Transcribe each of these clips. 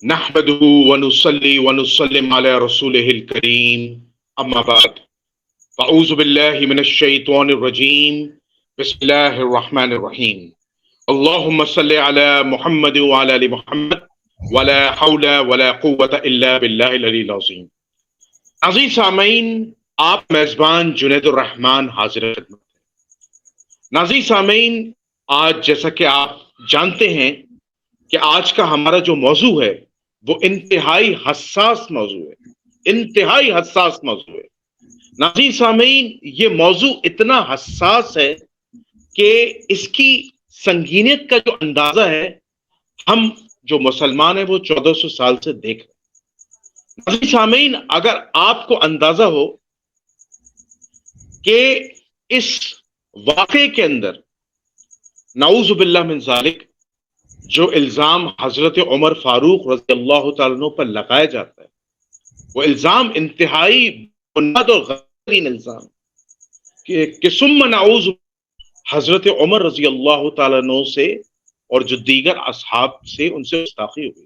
نحمده ونصلي ونسلم على رسوله الكريم اما بعد فاعوذ بالله من الشيطان الرجيم بسم الله الرحمن الرحيم اللهم صل على محمد وعلى ال محمد ولا حول ولا قوة الا بالله العلي العظيم۔ عزیز سامعین، آپ میزبان جنید الرحمان حاضر خدمت ہیں۔ ناظرین سامعین، آج جیسا کہ آپ جانتے ہیں کہ آج کا ہمارا جو موضوع ہے وہ انتہائی حساس موضوع ہے، انتہائی حساس موضوع ہے۔ ناظرین سامعین، یہ موضوع اتنا حساس ہے کہ اس کی سنگینیت کا جو اندازہ ہے ہم جو مسلمان ہیں وہ 1400 سال سے دیکھ رہے ہیں۔ ناظرین سامعین، اگر آپ کو اندازہ ہو کہ اس واقعے کے اندر نعوذ باللہ من ذالک جو الزام حضرت عمر فاروق رضی اللہ تعالیٰ عنہ پر لگایا جاتا ہے، وہ الزام انتہائی بنیاد اور غلط الزام کہ ثم نعوذ حضرت عمر رضی اللہ تعالیٰ عنہ سے اور جو دیگر اصحاب سے ان سے گستاخی ہوئی۔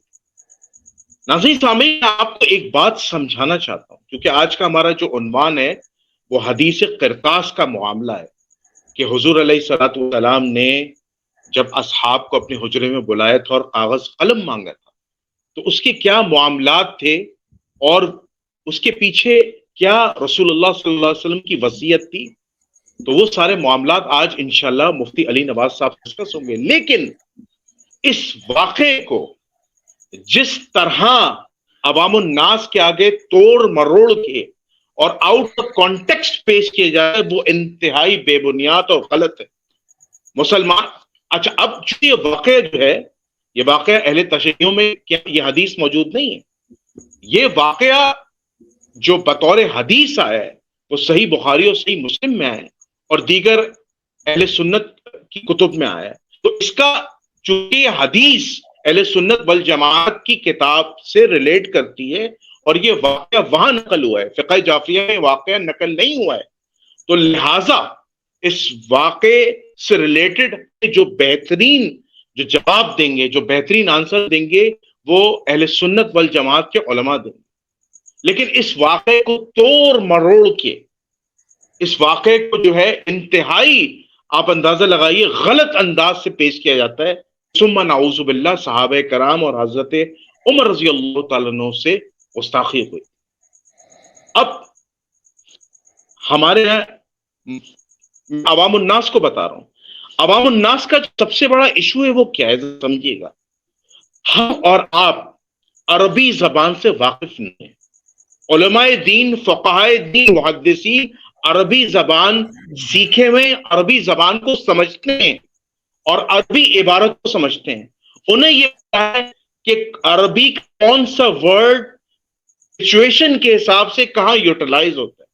ناظرین سامعین، آپ کو ایک بات سمجھانا چاہتا ہوں، کیونکہ آج کا ہمارا جو عنوان ہے وہ حدیث قرطاس کا معاملہ ہے کہ حضور علیہ الصلوۃ والسلام نے جب اصحاب کو اپنے حجرے میں بلایا تھا اور کاغذ قلم مانگا تھا تو اس کے کیا معاملات تھے اور اس کے پیچھے کیا رسول اللہ صلی اللہ علیہ وسلم کی وصیت تھی، تو وہ سارے معاملات آج انشاءاللہ مفتی علی نواز صاحب ڈسکس ہوں گے۔ لیکن اس واقعے کو جس طرح عوام الناس کے آگے توڑ مروڑ کے اور آؤٹ آف کانٹیکسٹ پیش کیے جائے وہ انتہائی بے بنیاد اور غلط ہے۔ مسلمان، اچھا، اب یہ واقعہ جو ہے، یہ واقعہ اہل تشیعوں میں کیا یہ حدیث موجود نہیں ہے؟ یہ واقعہ جو بطور حدیث آیا ہے وہ صحیح بخاری اور صحیح مسلم میں آیا ہے اور دیگر اہل سنت کی کتب میں آیا ہے۔ تو اس کا چونکہ یہ حدیث اہل سنت والجماعت کی کتاب سے ریلیٹ کرتی ہے اور یہ واقعہ وہاں نقل ہوا ہے، فقہ جعفریہ میں واقعہ نقل نہیں ہوا ہے، تو لہٰذا اس واقعے سے ریلیٹڈ جو بہترین جو جواب دیں گے، جو بہترین آنسر دیں گے، وہ اہل سنت والجماعت کے علماء دیں گے۔ لیکن اس واقعے کو توڑ مروڑ کے، اس واقعے کو جو ہے انتہائی، آپ اندازہ لگائیے، غلط انداز سے پیش کیا جاتا ہے۔ ثم نعوذ باللہ صحابہ کرام اور حضرت عمر رضی اللہ تعالیٰ عنہ سے گستاخی ہوئی۔ اب ہمارے یہاں عوام الناس کو بتا رہا ہوں، عوام الناس کا جو سب سے بڑا ایشو ہے وہ کیا ہے، سمجھیے گا۔ ہم اور آپ عربی زبان سے واقف نہیں ہیں۔ علماء دین، فقہائے دین، محدثین عربی زبان سیکھے ہوئے، عربی زبان کو سمجھتے ہیں اور عربی عبارت کو سمجھتے ہیں۔ انہیں یہ پتا ہے کہ عربی کا کون سا ورڈ سچویشن کے حساب سے کہاں یوٹیلائز ہوتا ہے۔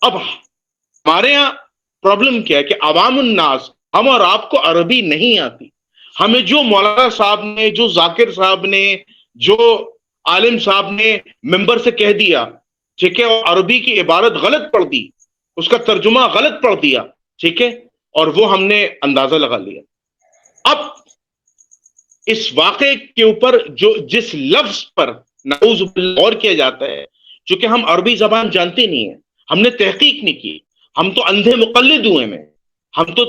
اب ہمارے ہاں پرابلم کیا ہے کہ عوام الناس، ہم اور آپ کو عربی نہیں آتی، ہمیں جو مولانا صاحب نے، جو ذاکر صاحب نے، جو عالم صاحب نے ممبر سے کہہ دیا، ٹھیک ہے، اور عربی کی عبارت غلط پڑھ دی، اس کا ترجمہ غلط پڑھ دیا، ٹھیک ہے، اور وہ ہم نے اندازہ لگا لیا۔ اب اس واقعے کے اوپر جو جس لفظ پر نعوذ باللہ غور کیا جاتا ہے، چونکہ ہم عربی زبان جانتے نہیں ہیں، ہم نے تحقیق نہیں کی، ہم تو اندھے مقلد ہوئے میں، ہم تو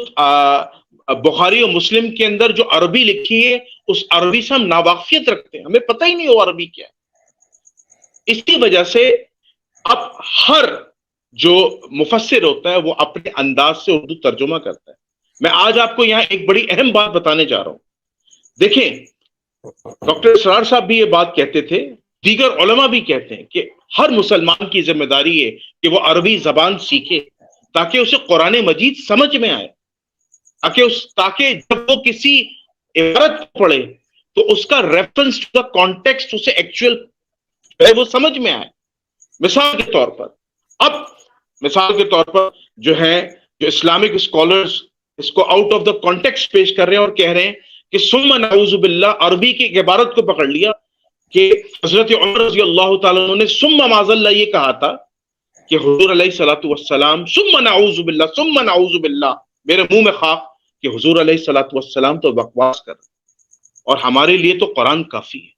بخاری اور مسلم کے اندر جو عربی لکھی ہے اس عربی سے ہم ناواقفیت رکھتے ہیں، ہمیں پتہ ہی نہیں وہ عربی کیا ہے۔ اس کی وجہ سے اب ہر جو مفسر ہوتا ہے وہ اپنے انداز سے اردو ترجمہ کرتا ہے۔ میں آج آپ کو یہاں ایک بڑی اہم بات بتانے جا رہا ہوں۔ دیکھیں، ڈاکٹر اسرار صاحب بھی یہ بات کہتے تھے، دیگر علماء بھی کہتے ہیں کہ ہر مسلمان کی ذمہ داری ہے کہ وہ عربی زبان سیکھے تاکہ اسے قرآن مجید سمجھ میں آئے، تاکہ جب وہ کسی عبارت پڑھے تو اس کا ریفرنس ٹو دا کانٹیکسٹ اسے ایکچوئل وہ سمجھ میں آئے۔ مثال کے طور پر جو ہے، جو اسلامک اسکالرز اس کو آؤٹ آف دا کانٹیکسٹ پیش کر رہے ہیں اور کہہ رہے ہیں کہ ثم نعوذ باللہ، عربی کی عبارت کو پکڑ لیا کہ حضرت عمر رضی اللہ تعالیٰ عنہ نے ثم معاذ اللہ یہ کہا تھا کہ حضور علیہ الصلوۃ والسلام ثم نعوذ باللہ، ثم نعوذ باللہ، میرے منہ میں خاک کہ حضور علیہ الصلوۃ والسلام تو بکواس کر رہے، اور ہمارے لیے تو قرآن کافی ہے۔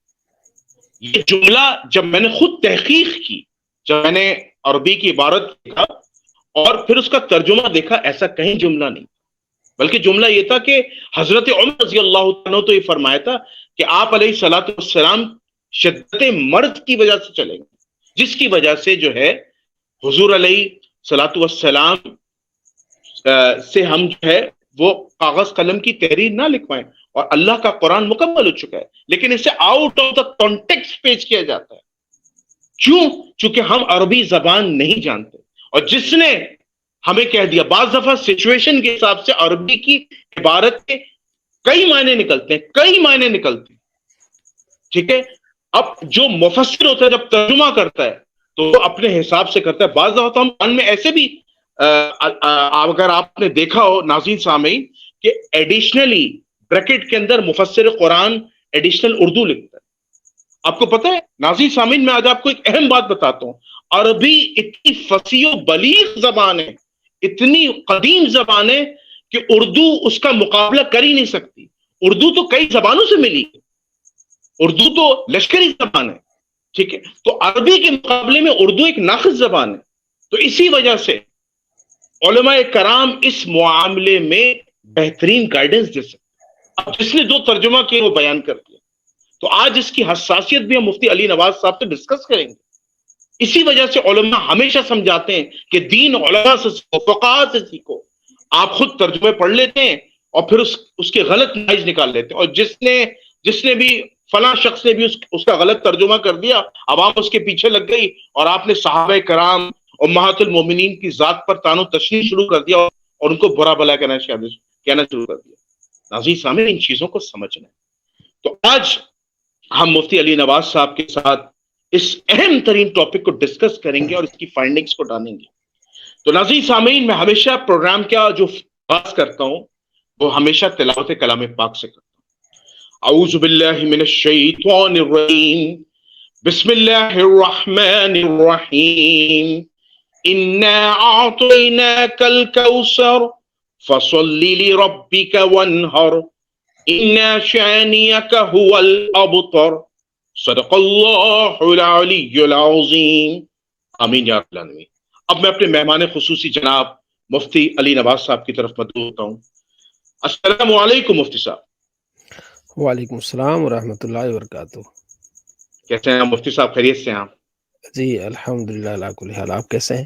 یہ جملہ جب میں نے خود تحقیق کی، جب میں نے عربی کی عبارت دیکھا اور پھر اس کا ترجمہ دیکھا، ایسا کہیں جملہ نہیں، بلکہ جملہ یہ تھا کہ حضرت عمر رضی اللہ عنہ تو یہ فرمایا تھا کہ آپ علیہ الصلوۃ والسلام شدت مرض کی وجہ سے چلیں گے، جس کی وجہ سے جو ہے حضور علیہ الصلوۃ والسلام سے ہم جو ہے وہ کاغذ قلم کی تحریر نہ لکھوائیں، اور اللہ کا قرآن مکمل ہو چکا ہے، لیکن اسے آؤٹ آف دا کانٹیکسٹ پیش کیا جاتا ہے۔ کیوں؟ چونکہ ہم عربی زبان نہیں جانتے، اور جس نے ہمیں کہہ دیا، بعض دفعہ سچویشن کے حساب سے عربی کی عبارت کے کئی معنی نکلتے ہیں، کئی معنی نکلتے ہیں، ٹھیک ہے؟ اب جو مفسر ہوتا ہے جب ترجمہ کرتا ہے تو وہ اپنے حساب سے کرتا ہے۔ بعض دفعہ تو ہم قرآن میں ایسے بھی اگر آپ نے دیکھا ہو ناظرین سامعین کہ ایڈیشنلی بریکٹ کے اندر مفسر قرآن ایڈیشنل اردو لکھتا ہے۔ آپ کو پتہ ہے ناظرین سامعین، میں آج آپ کو ایک اہم بات بتاتا ہوں، عربی اتنی فصیح و بلیغ زبان ہے، اتنی قدیم زبان ہے کہ اردو اس کا مقابلہ کر ہی نہیں سکتی۔ اردو تو کئی زبانوں سے ملی ہے، اردو تو لشکری زبان ہے، ٹھیک ہے؟ تو عربی کے مقابلے میں اردو ایک ناقص زبان ہے۔ تو اسی وجہ سے علماء کرام اس معاملے میں بہترین گائیڈنس دے سکتے۔ اب جس نے جو ترجمہ کیا وہ بیان کر دیا، تو آج اس کی حساسیت بھی ہم مفتی علی نواز صاحب سے ڈسکس کریں گے۔ اسی وجہ سے علماء ہمیشہ سمجھاتے ہیں کہ دین علماء سے سیکھو، فقہاء سے سیکھو۔ آپ خود ترجمے پڑھ لیتے ہیں اور پھر اس کے غلط نتائج نکال لیتے ہیں، اور جس نے بھی فلاں شخص نے بھی اس کا غلط ترجمہ کر دیا، عوام اس کے پیچھے لگ گئی، اور آپ نے صحابہ کرام امہات المومنین کی ذات پر طعن و تشنیع شروع کر دیا اور ان کو برا بھلا کہنا شروع کر دیا۔ ناظرین سامعین، ان چیزوں کو سمجھنا ہے۔ تو آج ہم مفتی علی نواز صاحب کے ساتھ اس اہم ترین ٹاپک کو ڈسکس کریں گے اور اس کی فائنڈنگز کو ڈالیں گے۔ تو ناظرین سامعین، میں ہمیشہ پروگرام کا جو آغاز کرتا ہوں وہ ہمیشہ تلاوت کلام پاک سے کرتا ہوں۔ اعوذ باللہ من الشیطان الرجیم، بسم اللہ الرحمن الرحیم، انا اعطیناک الکوثر فصل لربک وانہر، انا شانیک هو الابتر، صدق اللہ العلی العظیم۔ آمین یا رب العالمین۔ اب میں اپنے مہمان خصوصی جناب مفتی علی نواز صاحب کی طرف مدعو ہوتا ہوں۔ السلام علیکم مفتی صاحب۔ وعلیکم السلام ورحمۃ اللہ وبرکاتہ۔ کیسے ہیں مفتی صاحب؟ خیریت سے ہیں آپ؟ جی الحمدللہ علی کل حال۔ آپ کیسے ہیں؟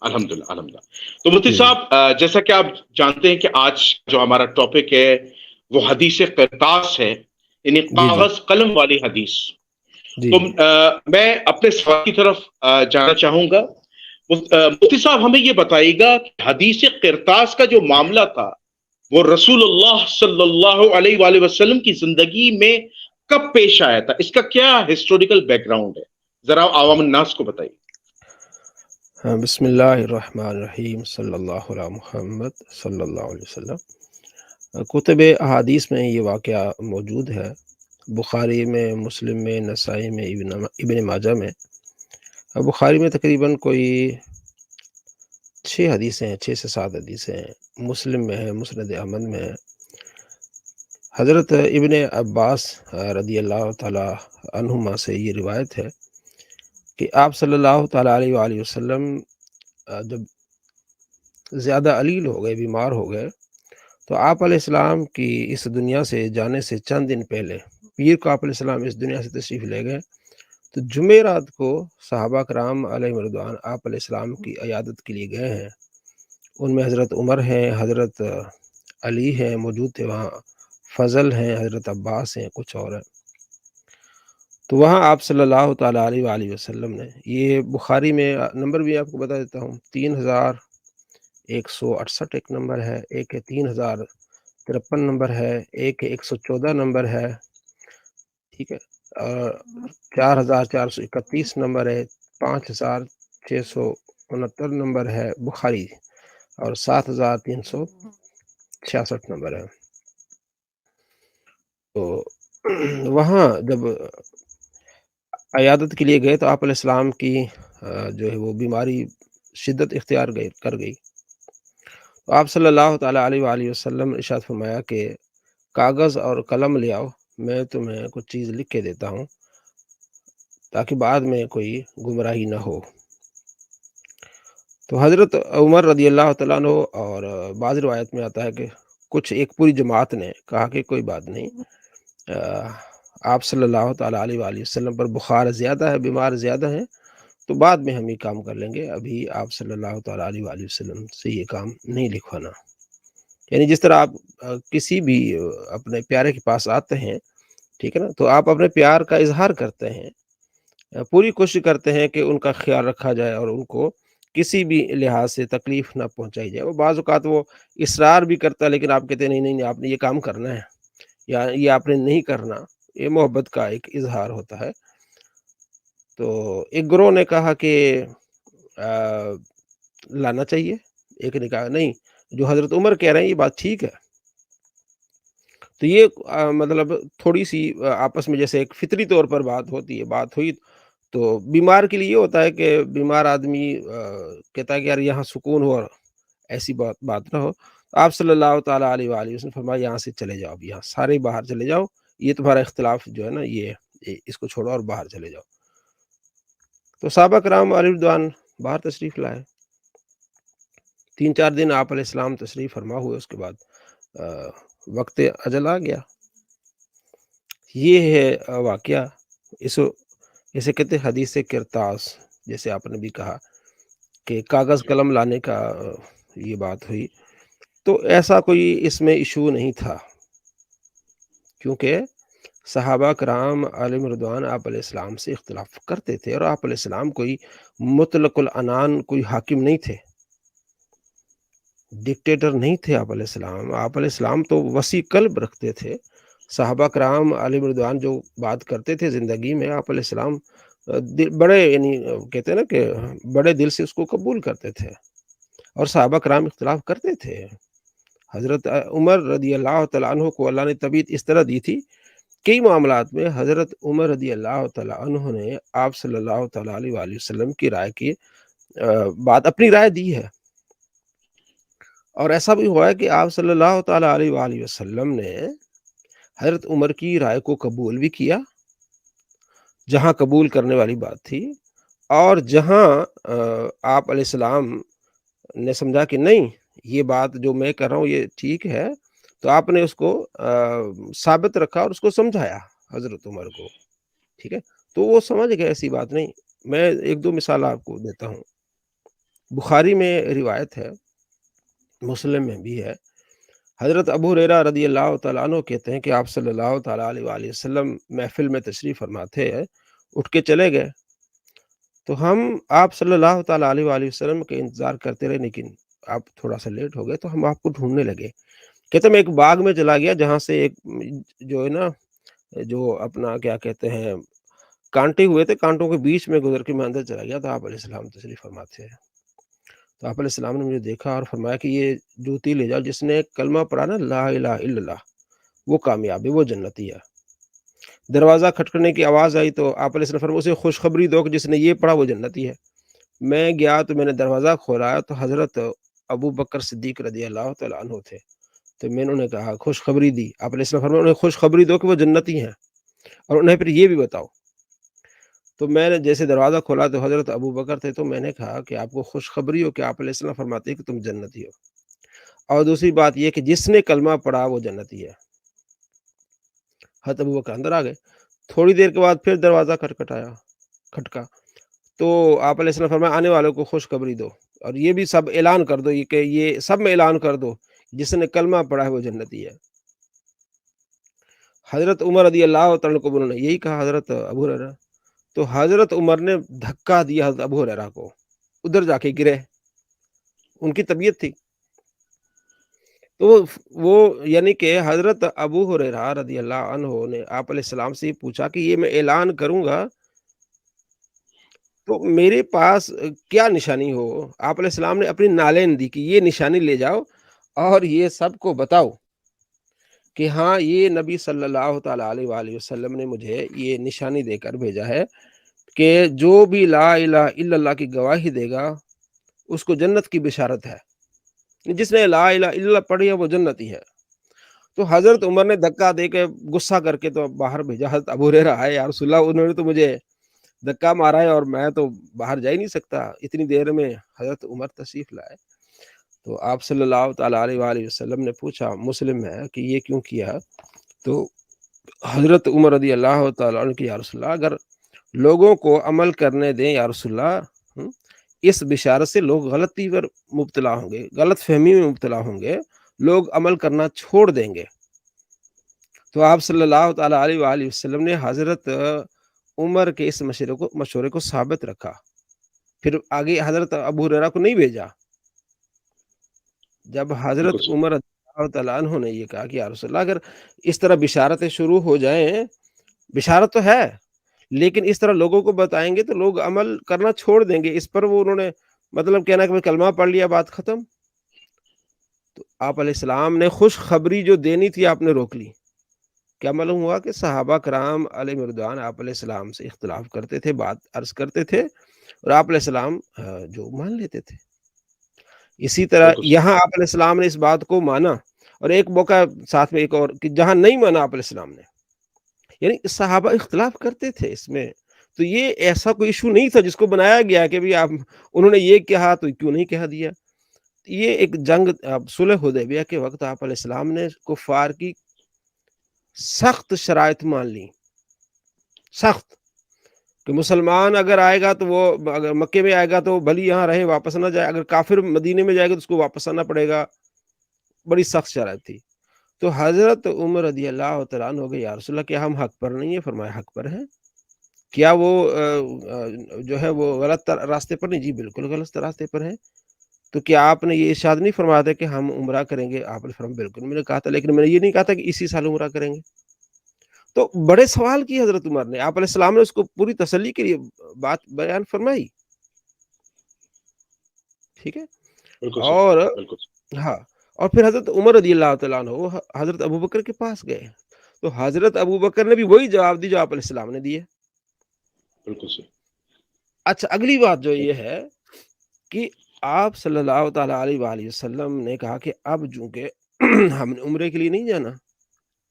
الحمدللہ الحمدللہ۔ تو مفتی صاحب، جیسا کہ آپ جانتے ہیں کہ آج جو ہمارا ٹاپک ہے وہ حدیث قرطاس ہے، یعنی کاغذ قلم والی حدیث۔ تو میں اپنے سوال کی طرف جانا چاہوں گا۔ مفتی صاحب ہمیں یہ بتائیے گا کہ حدیث قرطاس کا جو معاملہ تھا وہ رسول اللہ صلی اللہ علیہ وآلہ وسلم کی زندگی میں کب پیش آیا تھا؟ اس کا کیا ہسٹوریکل بیک گراؤنڈ ہے؟ ذرا عوام الناس کو بتائیے۔ بسم اللہ الرحمن الرحیم، صلی اللہ علیہ محمد صلی اللہ علیہ وسلم۔ کتب احادیث میں یہ واقعہ موجود ہے، بخاری میں، مسلم میں، نسائی میں، ابن ماجہ میں۔ بخاری میں تقریباً کوئی 6 حدیثیں ہیں، 6 سے 7 حدیثیں ہیں۔ مسلم میں ہے، مسند احمد میں ہے۔ حضرت ابن عباس رضی اللہ تعالی عنہما سے یہ روایت ہے کہ آپ صلی اللہ تعالیٰ علیہ وآلہ وسلم جب زیادہ علیل ہو گئے، بیمار ہو گئے، تو آپ علیہ السلام کی اس دنیا سے جانے سے چند دن پہلے، پیر کو آپ علیہ السلام اس دنیا سے تشریف لے گئے، تو جمعرات کو صحابہ کرام علیہ رضوان آپ علیہ السلام کی عیادت کے لیے گئے ہیں۔ ان میں حضرت عمر ہیں، حضرت علی ہیں، موجود تھے وہاں، فضل ہیں، حضرت عباس ہیں، کچھ اور ہیں۔ تو وہاں آپ صلی اللہ تعالیٰ علیہ وآلہ وسلم نے، یہ بخاری میں نمبر بھی آپ کو بتا دیتا ہوں، 3168 ایک نمبر ہے، ایک ہے 3053 نمبر ہے، ایک ہے 114 نمبر ہے، ٹھیک ہے، اور 4431 نمبر ہے، 5669 نمبر ہے بخاری، اور 7366 نمبر ہے۔ تو وہاں جب عیادت کے لیے گئے تو آپ علیہ السلام کی جو ہے وہ بیماری شدت اختیار کر گئی۔ تو آپ صلی اللہ تعالیٰ علیہ وآلہ وسلم ارشاد فرمایا کہ کاغذ اور قلم لے آؤ، میں تمہیں کچھ چیز لکھ کے دیتا ہوں، تاکہ بعد میں کوئی گمراہی نہ ہو۔ تو حضرت عمر رضی اللہ تعالیٰ عنہ، اور بعض روایت میں آتا ہے کہ کچھ ایک پوری جماعت نے کہا کہ کوئی بات نہیں، آپ صلی اللہ تعالیٰ علیہ وآلہ وسلم پر بخار زیادہ ہے، بیمار زیادہ ہیں، تو بعد میں ہم یہ کام کر لیں گے، ابھی آپ صلی اللہ تعالیٰ علیہ وآلہ وسلم سے یہ کام نہیں لکھوانا۔ یعنی جس طرح آپ کسی بھی اپنے پیارے کے پاس آتے ہیں، ٹھیک ہے نا، تو آپ اپنے پیار کا اظہار کرتے ہیں، پوری کوشش کرتے ہیں کہ ان کا خیال رکھا جائے اور ان کو کسی بھی لحاظ سے تکلیف نہ پہنچائی جائے۔ وہ بعض اوقات وہ اصرار بھی کرتا ہے، لیکن آپ کہتے ہیں نہیں، آپ نے یہ کام کرنا ہے یا یہ آپ نے نہیں کرنا، یہ محبت کا ایک اظہار ہوتا ہے۔ تو ایک گروہ نے کہا کہ لانا چاہیے، ایک نے کہا نہیں، جو حضرت عمر کہہ رہے ہیں یہ بات ٹھیک ہے۔ تو یہ مطلب تھوڑی سی آپس میں جیسے ایک فطری طور پر بات ہوتی ہے، بات ہوئی۔ تو بیمار کے لیے یہ ہوتا ہے کہ بیمار آدمی کہتا ہے کہ یار یہاں سکون ہو اور ایسی بات نہ ہو۔ آپ صلی اللہ تعالیٰ علیہ وآلہ وسلم فرمایا یہاں سے چلے جاؤ، یہاں سارے باہر چلے جاؤ، یہ تمہارا اختلاف جو ہے نا یہ اس کو چھوڑو اور باہر چلے جاؤ۔ تو صحابہ کرام علیہ رضوان باہر تشریف لائے، 3-4 دن آپ علیہ السلام تشریف فرما ہوئے، اس کے بعد وقت اجل آ گیا۔ یہ ہے واقعہ، اسے کہتے ہیں حدیث کرتاس، جیسے آپ نے بھی کہا کہ کاغذ قلم لانے کا یہ بات ہوئی۔ تو ایسا کوئی اس میں ایشو نہیں تھا، کیونکہ صحابہ کرام علیہ رضوان آپ علیہ السلام سے اختلاف کرتے تھے، اور آپ علیہ السلام کوئی مطلق العنان کوئی حاکم نہیں تھے، ڈکٹیٹر نہیں تھے آپ علیہ السلام۔ آپ علیہ السلام تو وسیع قلب رکھتے تھے۔ صحابہ کرام علیہ رضوان جو بات کرتے تھے زندگی میں، آپ علیہ السلام بڑے یعنی کہتے ہیں نا کہ بڑے دل سے اس کو قبول کرتے تھے، اور صحابہ کرام اختلاف کرتے تھے۔ حضرت عمر رضی اللہ تعالیٰ عنہ کو اللہ نے طبیعت اس طرح دی تھی، کئی معاملات میں حضرت عمر رضی اللہ تعالیٰ عنہ نے آپ صلی اللہ تعالیٰ علیہ وآلہ وسلم کی رائے کی بات اپنی رائے دی ہے، اور ایسا بھی ہوا ہے کہ آپ صلی اللہ تعالیٰ علیہ وآلہ وسلم نے حضرت عمر کی رائے کو قبول بھی کیا جہاں قبول کرنے والی بات تھی، اور جہاں آپ علیہ السلام نے سمجھا کہ نہیں یہ بات جو میں کر رہا ہوں یہ ٹھیک ہے، تو آپ نے اس کو ثابت رکھا اور اس کو سمجھایا حضرت عمر کو، ٹھیک ہے۔ تو وہ سمجھ گئے ایسی بات نہیں۔ میں 1-2 مثال آپ کو دیتا ہوں۔ بخاری میں روایت ہے، مسلم میں بھی ہے، حضرت ابو ہریرہ رضی اللہ تعالیٰ عنہ کہتے ہیں کہ آپ صلی اللہ تعالیٰ علیہ وآلہ وسلم محفل میں تشریف فرما تھے، اٹھ کے چلے گئے، تو ہم آپ صلی اللہ تعالیٰ علیہ وآلہ وسلم کے انتظار کرتے رہے، لیکن آپ تھوڑا سا لیٹ ہو گئے، تو ہم آپ کو ڈھونڈنے لگے۔ کہتے میں ایک باغ میں چلا گیا جہاں سے ایک جو ہے نا جو اپنا کیا کہتے ہیں کانٹے ہوئے تھے، کانٹوں کے بیچ میں گزر کے میں اندر چلا گیا، تو آپ علیہ السلام تشریف فرماتے ہیں۔ تو آپ علیہ السلام نے مجھے دیکھا اور فرمایا کہ یہ جوتی لے جاؤ، جس نے کلمہ پڑھا نا لا الہ الا اللہ، وہ کامیاب ہے، وہ جنتی ہے۔ دروازہ کھٹکنے کی آواز آئی تو آپ علیہ السلام فرمایا اسے خوشخبری دو کہ جس نے یہ پڑھا وہ جنتی ہے۔ میں گیا تو میں نے دروازہ کھولا تو حضرت ابو بکر صدیق رضی اللہ تعالیٰ عنہ تھے، تو میں انہوں نے کہا خوشخبری دی، آپ علیہ السلام فرمایا انہیں خوشخبری دو کہ وہ جنتی ہیں، اور انہیں پھر یہ بھی بتاؤ۔ تو میں نے جیسے دروازہ کھولا تو حضرت ابو بکر تھے، تو میں نے کہا کہ آپ کو خوشخبری ہو کہ آپ علیہ السلام فرماتے ہیں کہ تم جنتی ہو، اور دوسری بات یہ کہ جس نے کلمہ پڑھا وہ جنتی ہے۔ حضرت ابو بکر اندر آ گئے، تھوڑی دیر کے بعد پھر دروازہ کھٹکا، تو آپ علیہ السلام فرمایا آنے والوں کو خوشخبری دو، اور یہ بھی سب اعلان کر دو، یہ کہ یہ سب میں اعلان کر دو جس نے کلمہ پڑھا ہے وہ جنتی ہے۔ حضرت عمر رضی اللہ تعالیٰ کو انہوں نے یہی کہا حضرت ابو ہریرہ، تو حضرت عمر نے دھکا دیا حضرت ابو ہریرہ کو، ادھر جا کے گرے، ان کی طبیعت تھی۔ تو وہ یعنی کہ حضرت ابو ہریرہ رضی اللہ عنہ نے آپ علیہ السلام سے پوچھا کہ یہ میں اعلان کروں گا تو میرے پاس کیا نشانی ہو؟ آپ علیہ السلام نے اپنی نالین دی کہ یہ نشانی لے جاؤ اور یہ سب کو بتاؤ کہ ہاں یہ نبی صلی اللہ تعالیٰ علیہ وآلہ وسلم نے مجھے یہ نشانی دے کر بھیجا ہے کہ جو بھی لا الہ الا اللہ کی گواہی دے گا اس کو جنت کی بشارت ہے، جس نے لا الہ الا اللہ پڑھی ہے وہ جنتی ہے۔ تو حضرت عمر نے دھکا دے کے غصہ کر کے تو باہر بھیجا، حضرت ابو ہریرہ آئے، یا رسول اللہ، انہوں نے تو مجھے دھکا مارا ہے اور میں تو باہر جا ہی نہیں سکتا. اتنی دیر میں حضرت عمر تشریف لائے. تو آپ صلی اللہ تعالیٰ علیہ وآلہ وسلم نے پوچھا، مسلم ہے، کہ یہ کیوں کیا؟ تو حضرت عمر رضی اللہ تعالیٰ عنہ کی، یا رسول اللہ، اگر لوگوں کو عمل کرنے دیں یا رسول اللہ، اس بشارت سے لوگ غلطی پر مبتلا ہوں گے، غلط فہمی میں مبتلا ہوں گے، لوگ عمل کرنا چھوڑ دیں گے. تو آپ صلی اللہ تعالیٰ علیہ وآلہ وسلم نے حضرت عمر کے اس مشورے کو ثابت رکھا. پھر آگے حضرت ابو ہریرہ کو نہیں بھیجا. جب حضرت بالکل صحیح. عمر رضی اللہ تعالیٰ عنہ نے یہ کہا کہ یا رسول اللہ، اگر اس طرح بشارتیں شروع ہو جائیں، بشارت تو ہے لیکن اس طرح لوگوں کو بتائیں گے تو لوگ عمل کرنا چھوڑ دیں گے. اس پر وہ انہوں نے مطلب کہنا کہ میں کلمہ پڑھ لیا، بات ختم. تو آپ علیہ السلام نے خوشخبری جو دینی تھی آپ نے روک لی. کیا معلوم ہوا کہ صحابہ کرام علیہ رضوان آپ علیہ السلام سے اختلاف کرتے تھے، بات عرض کرتے تھے، اور آپ علیہ السلام جو مان لیتے تھے. اسی طرح بالکل صحیح. یہاں آپ علیہ السلام نے اس بات کو مانا، اور ایک موقع ساتھ میں ایک اور کہ جہاں نہیں مانا آپ علیہ السلام نے، یعنی صحابہ اختلاف کرتے تھے اس میں. تو یہ ایسا کوئی ایشو نہیں تھا جس کو بنایا گیا کہ بھی آپ انہوں نے یہ کہا تو کیوں نہیں کہہ دیا. یہ ایک جنگ صلح حدیبیہ کے وقت آپ علیہ السلام نے کفار کی سخت شرائط مان لی، سخت، کہ مسلمان اگر آئے گا تو وہ اگر مکے میں آئے گا تو بھلی یہاں رہے، واپس نہ جائے، اگر کافر مدینے میں جائے گا تو اس کو واپس آنا پڑے گا. بڑی سخت شرائط تھی. تو حضرت عمر رضی اللہ تعالیٰ عنہ ہو گئے، یا رسول اللہ کیا ہم حق پر نہیں ہیں؟ فرمایا حق پر ہیں. کیا وہ جو ہے وہ غلط راستے پر نہیں؟ جی بالکل غلط راستے پر ہے. تو کیا آپ نے یہ ارشاد نہیں فرمایا تھا کہ ہم عمرہ کریں گے؟ آپ نے فرمایا بالکل میں نے کہا تھا، لیکن میں نے یہ نہیں کہا تھا کہ اسی سال عمرہ کریں گے. تو بڑے سوال کی حضرت عمر نے، آپ علیہ السلام نے اس کو پوری تسلی کے لیے بات بیان فرمائی. ٹھیک ہے. بالکل صحیح. اور بالکل صحیح. ہاں، اور پھر حضرت عمر رضی اللہ تعالیٰ عنہ حضرت ابو بکر کے پاس گئے. تو حضرت ابو بکر نے بھی وہی جواب دی جو آپ علیہ السلام نے دیے. بالکل صحیح. اچھا، اگلی بات جو یہ ہے کہ آپ صلی اللہ تعالیٰ علیہ وآلہ وسلم نے کہا کہ اب چونکہ ہم نے عمرے کے لیے نہیں جانا،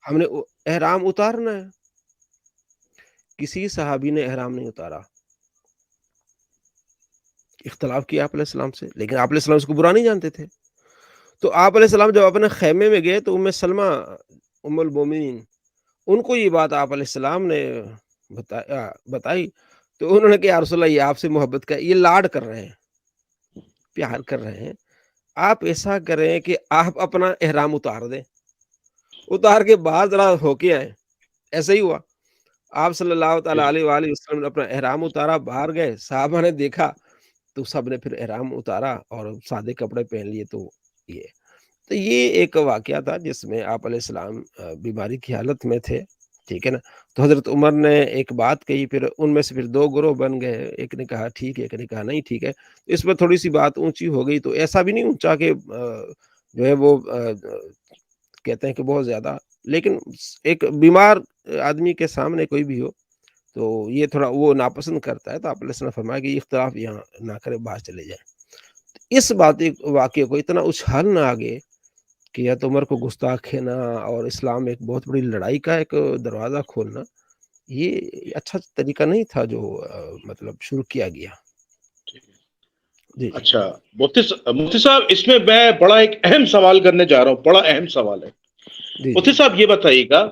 ہم نے احرام اتارنا ہے. کسی صحابی نے احرام نہیں اتارا. اختلاف کیا آپ علیہ السلام سے، لیکن آپ علیہ السلام اس کو برا نہیں جانتے تھے. تو آپ علیہ السلام جب اپنے خیمے میں گئے تو ام سلمہ ام المومنین، ان کو یہ بات آپ علیہ السلام نے بتائی. تو انہوں نے کہا یا رسول اللہ، یہ آپ سے محبت کا، یہ لاڈ کر رہے ہیں، پیار کر رہے ہیں. آپ ایسا کریں کہ آپ اپنا احرام اتار دیں، اتار کے باہر ذرا ہو کے آئیں. ایسا ہی ہوا. آپ صلی اللہ تعالیٰ علیہ وآلہ وسلم نے اپنا احرام اتارا، باہر گئے، صحابہ نے دیکھا تو سب نے پھر احرام اتارا اور سادے کپڑے پہن لیے. تو یہ ایک واقعہ تھا جس میں آپ علیہ السلام بیماری کی حالت میں تھے. ٹھیک ہے نا. تو حضرت عمر نے ایک بات کہی، پھر ان میں سے پھر دو گروہ بن گئے. ایک نے کہا ٹھیک ہے، ایک نے کہا نہیں ٹھیک ہے. اس پر تھوڑی سی بات اونچی ہو گئی. تو ایسا بھی نہیں اونچا کہ جو ہے وہ کہتے ہیں کہ بہت زیادہ، لیکن ایک بیمار آدمی کے سامنے کوئی بھی ہو تو یہ تھوڑا وہ ناپسند کرتا ہے. تو آپ علیہ السلام فرمایا کہ یہ اختلاف یہاں نہ کرے، باہر چلے جائیں. اس واقعے کو اتنا اچھالنا آگے کہ یا تو عمر کو گستاخ ہے نا، اور اسلام میں ایک بہت بڑی لڑائی کا ایک دروازہ کھولنا، یہ اچھا طریقہ نہیں تھا جو مطلب شروع کیا گیا. جی جی اچھا مفتی صاحب، اس میں بڑا ایک اہم سوال کرنے جا رہا ہوں، بڑا اہم سوال ہے. جی مفتی جی صاحب یہ بتائیے گا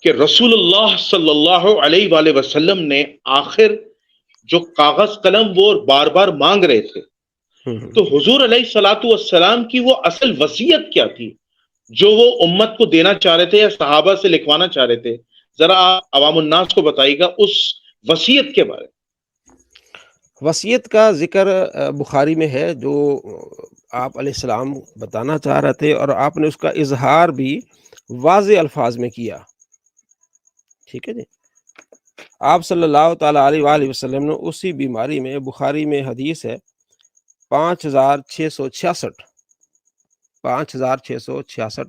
کہ رسول اللہ صلی اللہ علیہ وآلہ وسلم نے آخر جو کاغذ قلم وہ بار بار مانگ رہے تھے، تو حضور علیہ الصلوۃ والسلام کی وہ اصل وصیت کیا تھی جو وہ امت کو دینا چاہ رہے تھے یا صحابہ سے لکھوانا چاہ رہے تھے؟ ذرا عوام الناس کو بتائیے گا اس وصیت کے بارے میں. وصیت کا ذکر بخاری میں ہے، جو آپ علیہ السلام بتانا چاہ رہے تھے، اور آپ نے اس کا اظہار بھی واضح الفاظ میں کیا. ٹھیک ہے جی. آپ صلی اللہ تعالیٰ علیہ وآلہ وسلم نے اسی بیماری میں، بخاری میں حدیث ہے 5666، 5666،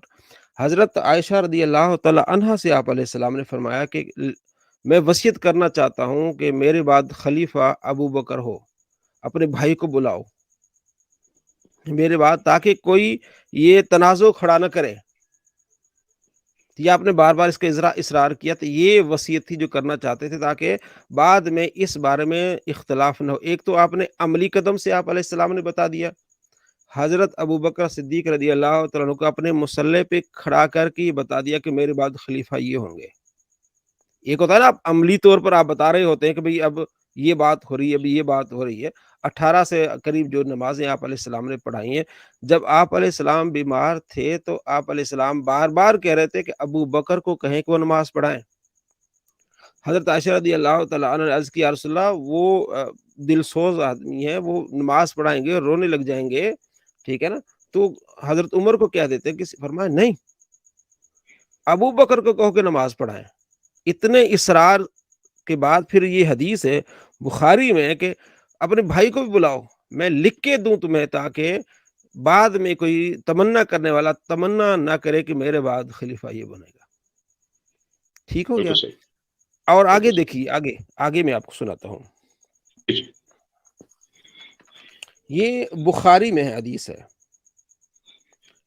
حضرت عائشہ رضی اللہ تعالیٰ عنہا سے آپ علیہ السلام نے فرمایا کہ میں وصیت کرنا چاہتا ہوں کہ میرے بعد خلیفہ ابو بکر ہو، اپنے بھائی کو بلاؤ میرے بعد، تاکہ کوئی یہ تنازع کھڑا نہ کرے. یہ آپ نے بار بار اس کا اصرار کیا، تو یہ وصیت تھی جو کرنا چاہتے تھے تاکہ بعد میں اس بارے میں اختلاف نہ ہو۔ ایک تو آپ نے عملی قدم سے آپ علیہ السلام نے بتا دیا، حضرت ابو بکر صدیق رضی اللہ تعالیٰ عنہ کو اپنے مسلح پہ کھڑا کر کے یہ بتا دیا کہ میرے بعد خلیفہ یہ ہوں گے۔ ایک ہوتا ہے نا، آپ عملی طور پر آپ بتا رہے ہوتے ہیں کہ بھئی اب یہ بات ہو رہی ہے، اب یہ بات ہو رہی ہے۔ 18 سے قریب جو نمازیں آپ علیہ السلام نے پڑھائی ہیں، جب آپ علیہ السلام بیمار تھے تو آپ علیہ السلام بار بار کہہ رہے تھے کہ ابو بکر کو کہیں کہ وہ نماز پڑھائیں۔ حضرت عائشہ رضی اللہ تعالیٰ عنہ نے عرض کیا، یا رسول اللہ وہ دل سوز آدمی ہے، وہ نماز پڑھائیں گے رونے لگ جائیں گے، ٹھیک ہے نا؟ تو حضرت عمر کو کیا دیتے ہیں کہ فرمایا نہیں، ابو بکر کو کہو کہ نماز پڑھائیں۔ اتنے اصرار کے بعد پھر یہ حدیث ہے بخاری میں کہ اپنے بھائی کو بھی بلاؤ، میں لکھ کے دوں تمہیں، تاکہ بعد میں کوئی تمنا کرنے والا تمنا نہ کرے کہ میرے بعد خلیفہ یہ بنے گا۔ ٹھیک ہو بالکل گیا؟ صحیح، اور آگے بالکل صحیح۔ دیکھیے، آگے میں آپ کو سناتا ہوں۔ جی، یہ بخاری میں ہے، حدیث ہے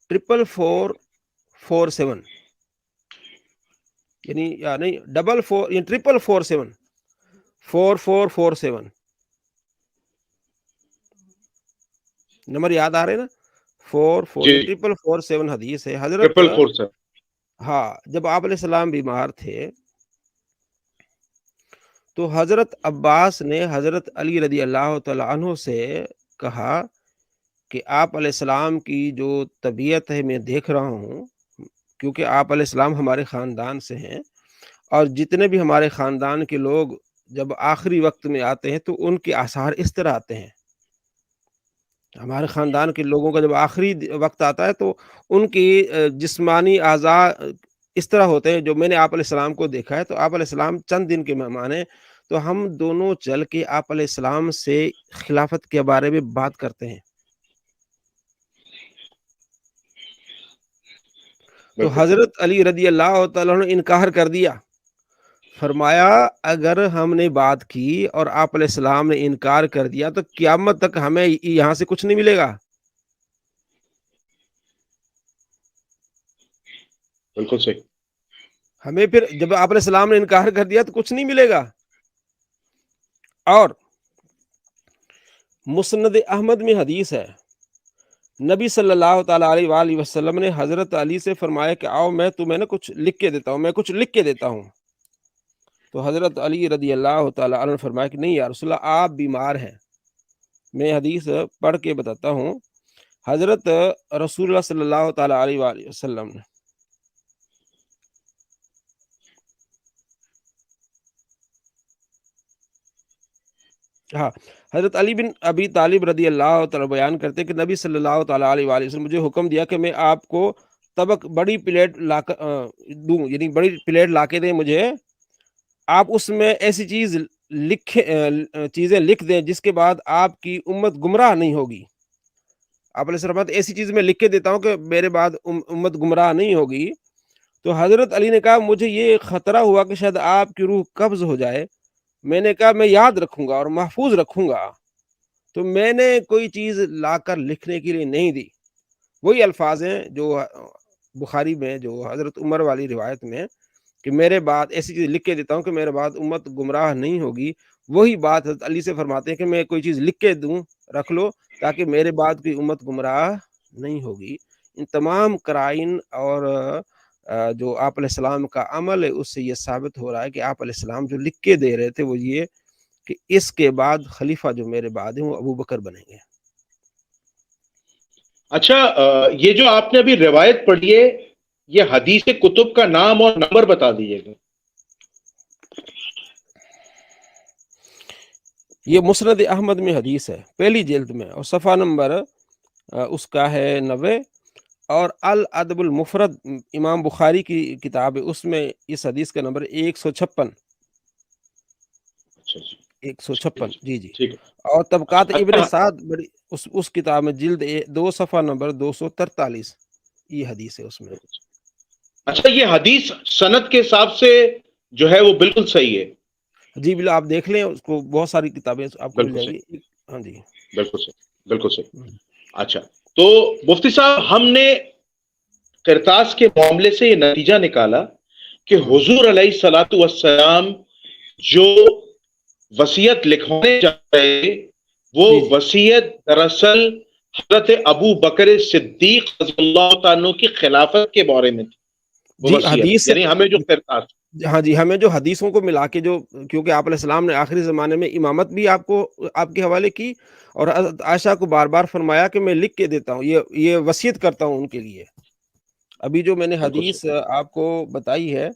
44447، یعنی یا نہیں 44 یا 4447 4447 نمبر یاد آ رہے نا؟ 44 جی، 4447 حدیث ہے حضرت۔ 444 ہاں، جب آپ علیہ السلام بیمار تھے تو حضرت عباس نے حضرت علی رضی اللہ تعالیٰ عنہ سے کہا کہ آپ علیہ السلام کی جو طبیعت ہے میں دیکھ رہا ہوں، کیونکہ آپ علیہ السلام ہمارے خاندان سے ہیں، اور جتنے بھی ہمارے خاندان کے لوگ جب آخری وقت میں آتے ہیں تو ان کے آثار اس طرح آتے ہیں۔ ہمارے خاندان کے لوگوں کا جب آخری وقت آتا ہے تو ان کی جسمانی اعضاء اس طرح ہوتے ہیں جو میں نے آپ علیہ السلام کو دیکھا ہے۔ تو آپ علیہ السلام چند دن کے مہمان ہیں، تو ہم دونوں چل کے آپ علیہ السلام سے خلافت کے بارے میں بات کرتے ہیں۔ تو بالکل حضرت علی رضی اللہ تعالیٰ نے انکار کر دیا، فرمایا اگر ہم نے بات کی اور آپ علیہ السلام نے انکار کر دیا تو قیامت تک ہمیں یہاں سے کچھ نہیں ملے گا۔ بالکل صحیح۔ ہمیں پھر جب آپ علیہ السلام نے انکار کر دیا تو کچھ نہیں ملے گا۔ اور مسند احمد میں حدیث ہے، نبی صلی اللہ تعالیٰ علیہ وآلہ وسلم نے حضرت علی سے فرمایا کہ آؤ میں تمہیں نا کچھ لکھ کے دیتا ہوں، میں کچھ لکھ کے دیتا ہوں۔ تو حضرت علی رضی اللہ تعالیٰ عنہ نے فرمایا کہ نہیں یا رسول اللہ، آپ بیمار ہیں۔ میں حدیث پڑھ کے بتاتا ہوں۔ حضرت رسول اللہ صلی اللہ تعالیٰ علیہ وآلہ وسلم نے ہاں، حضرت علی بن ابی طالب رضی اللہ تعالیٰ بیان کرتے کہ نبی صلی اللہ تعالیٰ علیہ وآلہ وسلم مجھے حکم دیا کہ میں آپ کو طبق بڑی پلیٹ لا کر دوں، یعنی بڑی پلیٹ لا کے دیں مجھے، آپ اس میں ایسی چیزیں لکھ دیں جس کے بعد آپ کی امت گمراہ نہیں ہوگی۔ آپ علیہ السلام ایسی چیز میں لکھ کے دیتا ہوں کہ میرے بعد امت گمراہ نہیں ہوگی۔ تو حضرت علی نے کہا مجھے یہ خطرہ ہوا کہ شاید آپ کی روح قبض ہو جائے۔ میں نے کہا میں یاد رکھوں گا اور محفوظ رکھوں گا۔ تو میں نے کوئی چیز لا کر لکھنے کے لیے نہیں دی۔ وہی الفاظ ہیں جو بخاری میں جو حضرت عمر والی روایت میں کہ میرے بعد ایسی چیز لکھ کے دیتا ہوں کہ میرے بعد امت گمراہ نہیں ہوگی، وہی بات حضرت علی سے فرماتے ہیں کہ میں کوئی چیز لکھ کے دوں، رکھ لو تاکہ میرے بعد کوئی امت گمراہ نہیں ہوگی۔ ان تمام قرائن اور جو آپ علیہ السلام کا عمل ہے اس سے یہ ثابت ہو رہا ہے کہ آپ علیہ السلام جو لکھ کے دے رہے تھے وہ یہ کہ اس کے بعد خلیفہ جو میرے بعد ہیں وہ ابو بکر بنیں گے۔ اچھا، یہ جو آپ نے ابھی روایت پڑھی ہے، یہ حدیث کتب کا نام اور نمبر بتا دیجیے گا۔ یہ مسند احمد میں حدیث ہے، پہلی جلد میں، اور صفحہ نمبر اس کا ہے 90، اور الادب المفرد امام بخاری کی کتاب ہے، اس میں اس حدیث کا نمبر 156۔ اچھا جی، 156، جی جی۔ ٹھیک ہے۔ اور طبقات ابن اچھا، سعد بڑی اس کتاب میں جلد 2 صفحہ نمبر 243 یہ حدیث ہے اس میں۔ اچھا، یہ حدیث سند کے حساب سے جو ہے وہ بالکل صحیح ہے۔ جی بالکل، آپ دیکھ لیں اس کو، بہت ساری کتابیں آپ کو مل بالکل جائیں صحیح، گی۔ ہاں جی، بالکل صحیح، بالکل صحیح۔ اچھا، تو مفتی صاحب ہم نے قرطاس کے معاملے سے یہ نتیجہ نکالا کہ حضور علیہ الصلوۃ والسلام جو وصیت لکھوانے جا رہے تھے وہ جی جی وصیت دراصل حضرت ابو بکر صدیق رضی اللہ تعالیٰ عنہ کی خلافت کے بارے میں تھی وہ جی وصیت، حدیث سے، یعنی ہمیں جو قرطاس. ہاں جی، ہمیں جو حدیثوں کو ملا کے جو، کیونکہ آپ علیہ السلام نے آخری زمانے میں امامت بھی آپ کو، آپ کے حوالے کی، اور حضرت عائشہ کو بار بار فرمایا کہ میں لکھ کے دیتا ہوں، یہ وصیت کرتا ہوں ان کے لیے. ابھی جو میں نے بالکل حدیث صحیح. آپ کو بتائی ہے،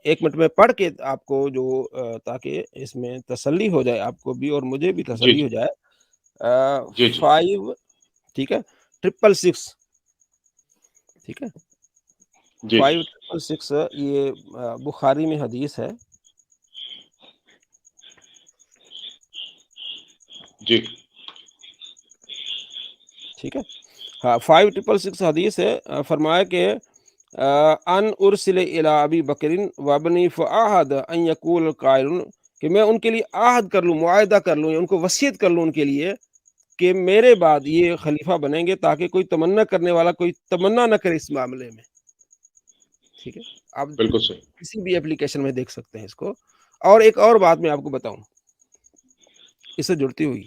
ایک منٹ میں پڑھ کے آپ کو جو، تاکہ اس میں تسلی ہو جائے آپ کو بھی اور مجھے بھی جی تسلی جی ہو جائے. جی جی 5، ٹھیک ہے، 666، ٹھیک ہے، جی 5666، یہ بخاری میں حدیث ہے. جی ٹھیک ہے، ہاں 5666 حدیث ہے. فرمایا کہ ان ارسل الی ابی بکر وابنی فاعہد ان یقول قائل، کہ میں ان کے لیے عہد کر لوں، معاہدہ کر لوں، یا ان کو وصیت کر لوں ان کے لیے کہ میرے بعد یہ خلیفہ بنیں گے، تاکہ کوئی تمنا کرنے والا کوئی تمنا نہ کرے اس معاملے میں. ٹھیک ہے، آپ بالکل صحیح. کسی بھی اپلیکیشن میں دیکھ سکتے ہیں اس کو. اور ایک اور بات میں آپ کو بتاؤں اس سے جڑتی ہوئی،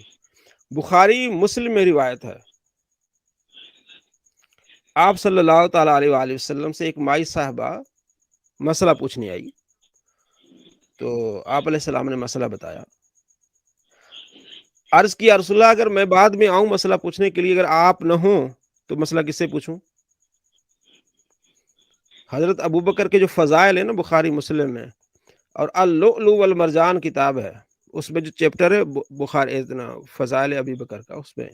بخاری مسلم میں روایت ہے، آپ صلی اللہ تعالیٰ علیہ وآلہ وسلم سے ایک مائی صاحبہ مسئلہ پوچھنے آئی، تو آپ علیہ السلام نے مسئلہ بتایا. عرض کیا رسول اللہ اگر میں بعد میں آؤں مسئلہ پوچھنے کے لیے، اگر آپ نہ ہوں تو مسئلہ کس سے پوچھوں؟ حضرت ابوبکر کے جو فضائل ہیں نا بخاری مسلم میں، اور اللؤلؤ والمرجان کتاب ہے، اس میں جو چیپٹر ہے بخاری اتنا فضائل ابی بکر کا، اس میں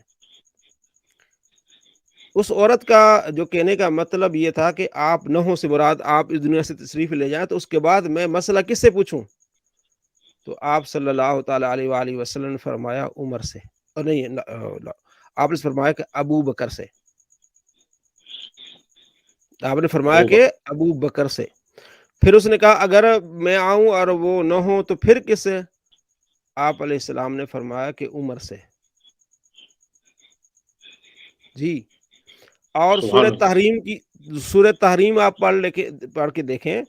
اس عورت کا جو کہنے کا مطلب یہ تھا کہ آپ نہ ہوں سے مراد آپ اس دنیا سے تشریف لے جائیں، تو اس کے بعد میں مسئلہ کس سے پوچھوں؟ تو آپ صلی اللہ تعالیٰ علیہ وآلہ وسلم نے فرمایا عمر سے، اور نہیں، آپ نے فرمایا کہ ابو بکر سے. آپ نے فرمایا ابو کہ بکر. ابو بکر سے. پھر اس نے کہا اگر میں آؤں اور وہ نہ ہو تو پھر کس سے؟ آپ علیہ السلام نے فرمایا کہ عمر سے. جی، اور سبحان سورہ اللہ. تحریم کی، سورہ تحریم آپ پڑھ کے دیکھیں،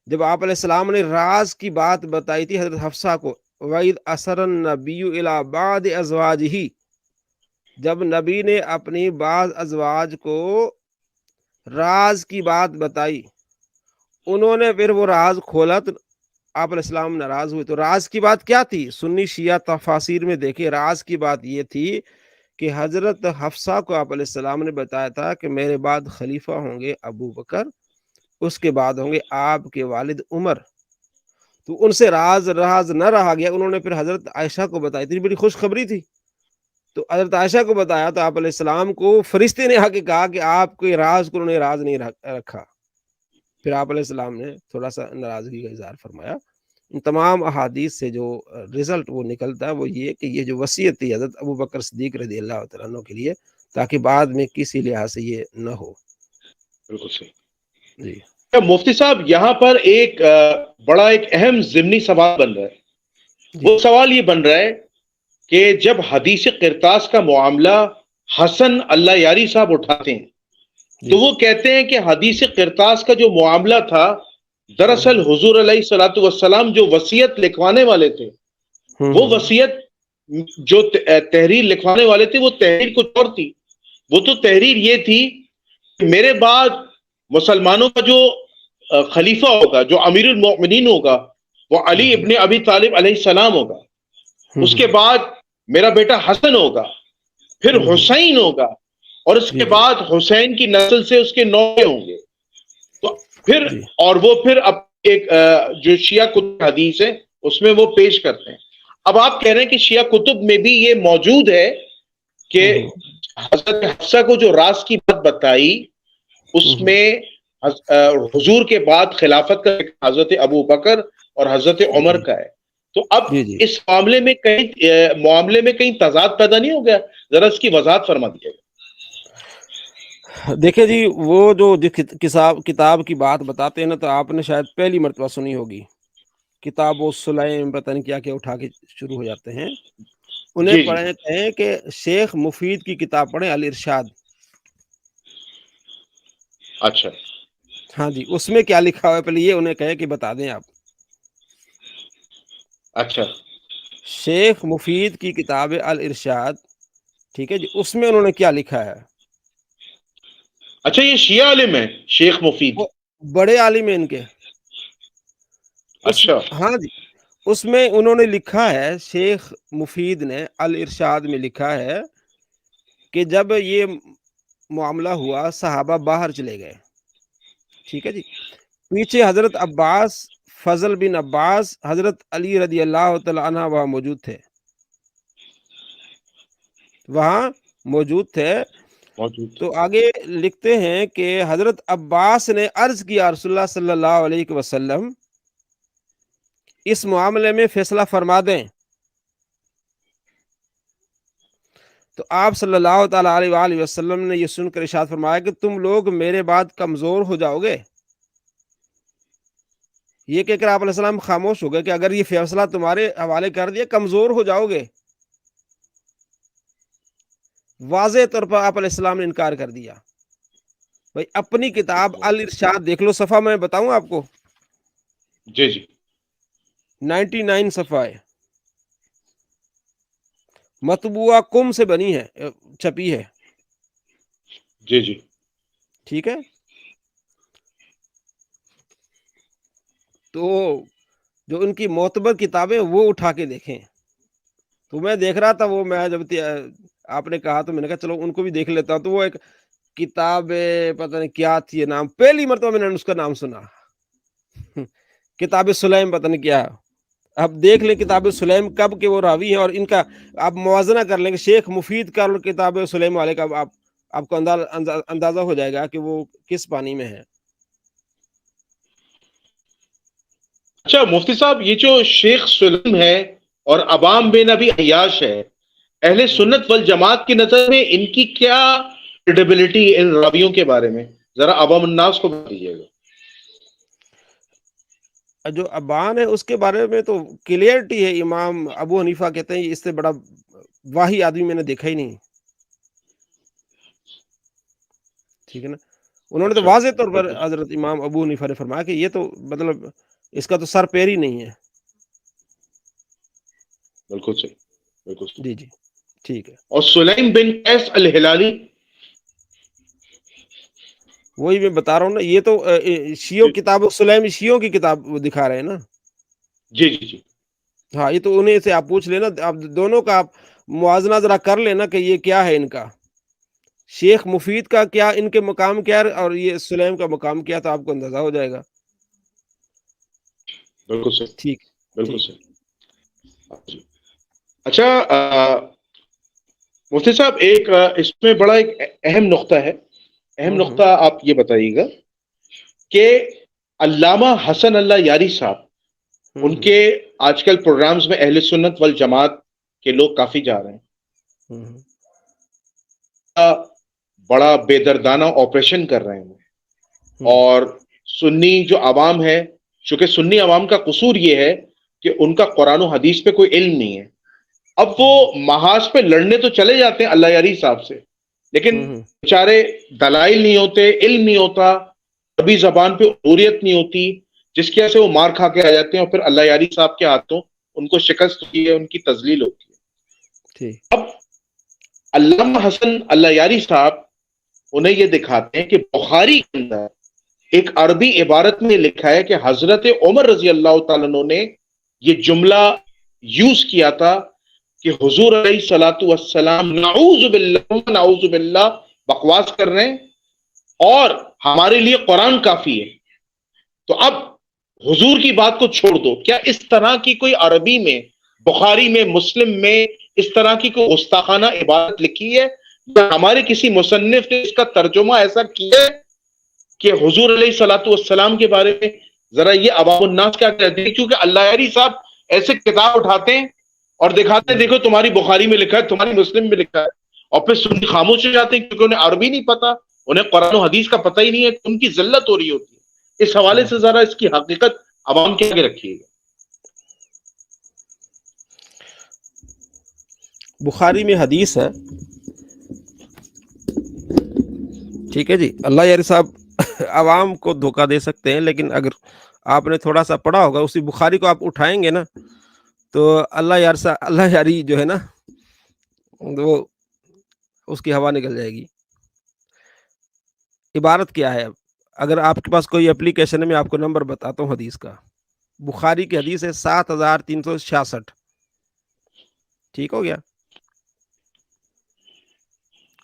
جب آپ علیہ السلام نے راز کی بات بتائی تھی حضرت حفصہ کو، وَإِذْ أَسَرَ النَّبِيُّ إِلَىٰ بَعْضِ أَزْوَاجِهِ، جب نبی نے اپنی بعض ازواج کو راز کی بات بتائی، انہوں نے پھر وہ راز کھولا تو آپ علیہ السلام ناراض ہوئے. تو راز کی بات کیا تھی؟ سنی شیعہ تفاسیر میں دیکھیں، راز کی بات یہ تھی کہ حضرت حفصہ کو آپ علیہ السلام نے بتایا تھا کہ میرے بعد خلیفہ ہوں گے ابو بکر، اس کے بعد ہوں گے آپ کے والد عمر. تو ان سے راز نہ رہا گیا، انہوں نے پھر حضرت عائشہ کو بتائی تھی، بڑی خوشخبری تھی. تو حضرت عائشہ کو بتایا تو آپ علیہ السلام کو فرشتے نے آ کے کہا کہ آپ کے راز کو انہوں نے راز نہیں رکھا. پھر آپ علیہ السلام نے تھوڑا سا ناراضگی کا اظہار فرمایا. ان تمام احادیث سے جو رزلٹ وہ نکلتا ہے وہ یہ کہ یہ جو وصیت تھی حضرت ابو بکر صدیق رضی اللہ تعالیٰ عنہ کے لیے، تاکہ بعد میں کسی لحاظ سے یہ نہ ہو. بالکل صحیح. جی مفتی صاحب یہاں پر ایک بڑا ایک اہم ضمنی سوال بن رہا ہے. جی وہ سوال یہ بن رہا ہے کہ جب حدیث قرطاس کا معاملہ حسن اللہ یاری صاحب اٹھاتے ہیں جی تو وہ کہتے ہیں کہ حدیث قرطاس کا جو معاملہ تھا دراصل حضور علیہ الصلوۃ والسلام جو وصیت لکھوانے والے تھے، وہ وصیت جو تحریر لکھوانے والے تھے وہ تحریر کچھ اور تھی. وہ تو تحریر یہ تھی کہ میرے بعد مسلمانوں کا جو خلیفہ ہوگا، جو امیر المؤمنین ہوگا، وہ علی ابن ابی طالب علیہ السلام ہوگا. اس کے بعد میرا بیٹا حسن ہوگا، پھر حسین ہوگا، اور اس جی کے جی بعد حسین کی نسل سے اس کے نوے ہوں گے. تو پھر جی اور وہ پھر اب ایک جو شیعہ کتب حدیث ہے اس میں وہ پیش کرتے ہیں. اب آپ کہہ رہے ہیں کہ شیعہ کتب میں بھی یہ موجود ہے کہ حضرت حفصہ کو جو راز کی بات بتائی اس میں حضور کے بعد خلافت کا حضرت ابو بکر اور حضرت عمر کا ہے. تو اب جی جی اس معاملے میں کہیں تضاد پیدا نہیں ہو گیا؟ ذرا اس کی وضاحت فرما دیجیے گا. دیکھیں جی، وہ جو کتاب کی بات بتاتے ہیں نا، تو آپ نے شاید پہلی مرتبہ سنی ہوگی، کتاب و سلیم پتہ نہیں کیا کیا اٹھا کے شروع ہو جاتے ہیں. انہیں جی جی پڑھیں کہیں کہ شیخ مفید کی کتاب پڑھیں، الارشاد. اچھا ہاں جی، اس میں کیا لکھا ہوا ہے پہلے یہ انہیں کہے کہ بتا دیں آپ. اچھا شیخ مفید کی کتاب الارشاد، ٹھیک ہے جی، اس میں انہوں نے کیا لکھا ہے. اچھا، یہ شیعہ عالم ہے شیخ مفید؟ وہ بڑے عالم ہیں ان کے. اچھا ہاں جی، اس میں انہوں نے لکھا ہے، شیخ مفید نے الارشاد میں لکھا ہے کہ جب یہ معاملہ ہوا صحابہ باہر چلے گئے، ٹھیک ہے جی، پیچھے حضرت عباس، فضل بن عباس، حضرت علی رضی اللہ تعالی عنہ وہاں موجود تھے، موجود تھے. تو آگے لکھتے ہیں کہ حضرت عباس نے عرض کیا رسول اللہ صلی اللہ علیہ وسلم اس معاملے میں فیصلہ فرما دیں. تو آپ صلی اللہ تعالی علیہ وآلہ وسلم نے یہ سن کر ارشاد فرمایا کہ تم لوگ میرے بعد کمزور ہو جاؤ گے. یہ کہہ کر آپ علیہ السلام خاموش ہو گئے کہ اگر یہ فیصلہ تمہارے حوالے کر دیا کمزور ہو جاؤ گے. واضح طور پر آپ علیہ السلام نے انکار کر دیا. بھائی اپنی کتاب الارشاد دیکھ لو، صفحہ میں بتاؤں آپ کو، جی جی 99 صفحہ ہے، مطبوعہ قم سے بنی ہے، چھپی ہے، جی جی ٹھیک ہے. تو جو ان کی معتبر کتابیں وہ اٹھا کے دیکھیں. تو میں دیکھ رہا تھا وہ، میں جب آپ نے کہا تو میں نے کہا چلو ان کو بھی دیکھ لیتا ہوں. تو وہ ایک کتاب پتہ نہیں کیا تھی، نام پہلی مرتبہ میں نے اس کا نام سنا، کتاب سلیم، پتہ نہیں کیا. اب دیکھ لیں کتاب سلیم کب کے وہ راوی ہیں، اور ان کا آپ موازنہ کر لیں کہ شیخ مفید کا اور کتاب سلیم والے کا، آپ کو اندازہ ہو جائے گا کہ وہ کس پانی میں ہے. اچھا مفتی صاحب، یہ جو شیخ سلیم ہے اور عوام بن ابی عیاش ہے، اہل سنت والجماعت کی نظر میں ان کی کیا کریڈیبلٹی ان راویوں کے بارے میں ذرا عوام الناس کو بتا دیجیے گا. جو ابان ہے اس کے بارے میں تو کلیئرٹی ہے. امام ابو حنیفہ کہتے ہیں اس سے بڑا واہی آدمی میں نے دیکھا ہی نہیں، ٹھیک ہے نا. انہوں نے تو اچھا واضح طور پر بالکل حضرت امام ابو حنیفہ نے فرمایا کہ یہ تو مطلب اس کا تو سر پیر ہی نہیں ہے. بالکل صحیح، بالکل صحیح. جی جی ٹھیک ہے. اور سلیم بن قیس الہلالی؟ وہی میں بتا رہا ہوں نا، یہ تو شیعوں کتاب سلیم شیعوں کی کتاب دکھا رہے ہیں نا. جی جی جی ہاں یہ تو انہیں سے آپ پوچھ لینا، آپ دونوں کا آپ موازنہ ذرا کر لینا کہ یہ کیا ہے ان کا، شیخ مفید کا کیا ان کے مقام کیا اور یہ سلیم کا مقام کیا، تو آپ کو اندازہ ہو جائے گا. بالکل صحیح، ٹھیک بالکل ٹھیک. صحیح. اچھا مفتی صاحب، ایک اس میں بڑا ایک اہم نقطہ ہے، اہم ہوں ہوں نقطہ آپ یہ بتائیے گا کہ علامہ حسن اللہ یاری صاحب، ہوں ان ہوں کے آج کل پروگرامز میں اہل سنت والجماعت کے لوگ کافی جا رہے ہیں. ہوں بڑا بے دردانہ آپریشن کر رہے ہیں. ہوں اور سنی جو عوام ہے، چونکہ سنی عوام کا قصور یہ ہے کہ ان کا قرآن و حدیث پہ کوئی علم نہیں ہے. اب وہ محاذ پہ لڑنے تو چلے جاتے ہیں اللہ یاری صاحب سے، لیکن ہوں بیچارے دلائل نہیں ہوتے، علم نہیں ہوتا، کبھی زبان پہ عبوریت نہیں ہوتی، جس کی وجہ سے وہ مار کھا کے آ جاتے ہیں اور پھر اللہ یاری صاحب کے ہاتھوں ان کو شکست ہوتی ہے، ان کی تذلیل ہوتی ہے. ٹھیک. اب علامہ حسن اللہ یاری صاحب انہیں یہ دکھاتے ہیں کہ بخاری کے اندر ایک عربی عبارت میں لکھا ہے کہ حضرت عمر رضی اللہ تعالیٰ عنہ نے یہ جملہ یوز کیا تھا کہ حضور علیہ الصلوۃ والسلام نعوذ باللہ بکواس کر رہے ہیں اور ہمارے لیے قرآن کافی ہے. تو اب حضور کی بات کو چھوڑ دو، کیا اس طرح کی کوئی عربی میں، بخاری میں، مسلم میں اس طرح کی کوئی گستاخانہ عبارت لکھی ہے؟ یا ہمارے کسی مصنف نے اس کا ترجمہ ایسا کیا ہے کہ حضور علیہ الصلوۃ والسلام کے بارے میں ذرا یہ عوام الناس کیا کہتے ہیں؟ کیونکہ اللہ یاری صاحب ایسے کتاب اٹھاتے ہیں اور دکھاتے ہیں دیکھو تمہاری بخاری میں لکھا ہے، تمہاری مسلم میں لکھا ہے، اور پھر سنی خاموش ہو جاتے ہیں کیونکہ انہیں عربی نہیں پتا، انہیں قرآن و حدیث کا پتہ ہی نہیں ہے، ان کی ذلت ہو رہی ہوتی ہے. اس حوالے سے ذرا اس کی حقیقت عوام کے آگے رکھیے گا. بخاری میں حدیث ہے، ٹھیک ہے جی. اللہ یاری صاحب عوام کو دھوکہ دے سکتے ہیں، لیکن اگر آپ نے تھوڑا سا پڑھا ہوگا، اسی بخاری کو آپ اٹھائیں گے نا تو اللہ یاری جو ہے نا وہ اس کی ہوا نکل جائے گی۔ عبارت کیا ہے؟ اب اگر آپ کے پاس کوئی اپلیکیشن ہے، میں آپ کو نمبر بتاتا ہوں حدیث کا۔ بخاری کی حدیث ہے 7366، ٹھیک ہو گیا؟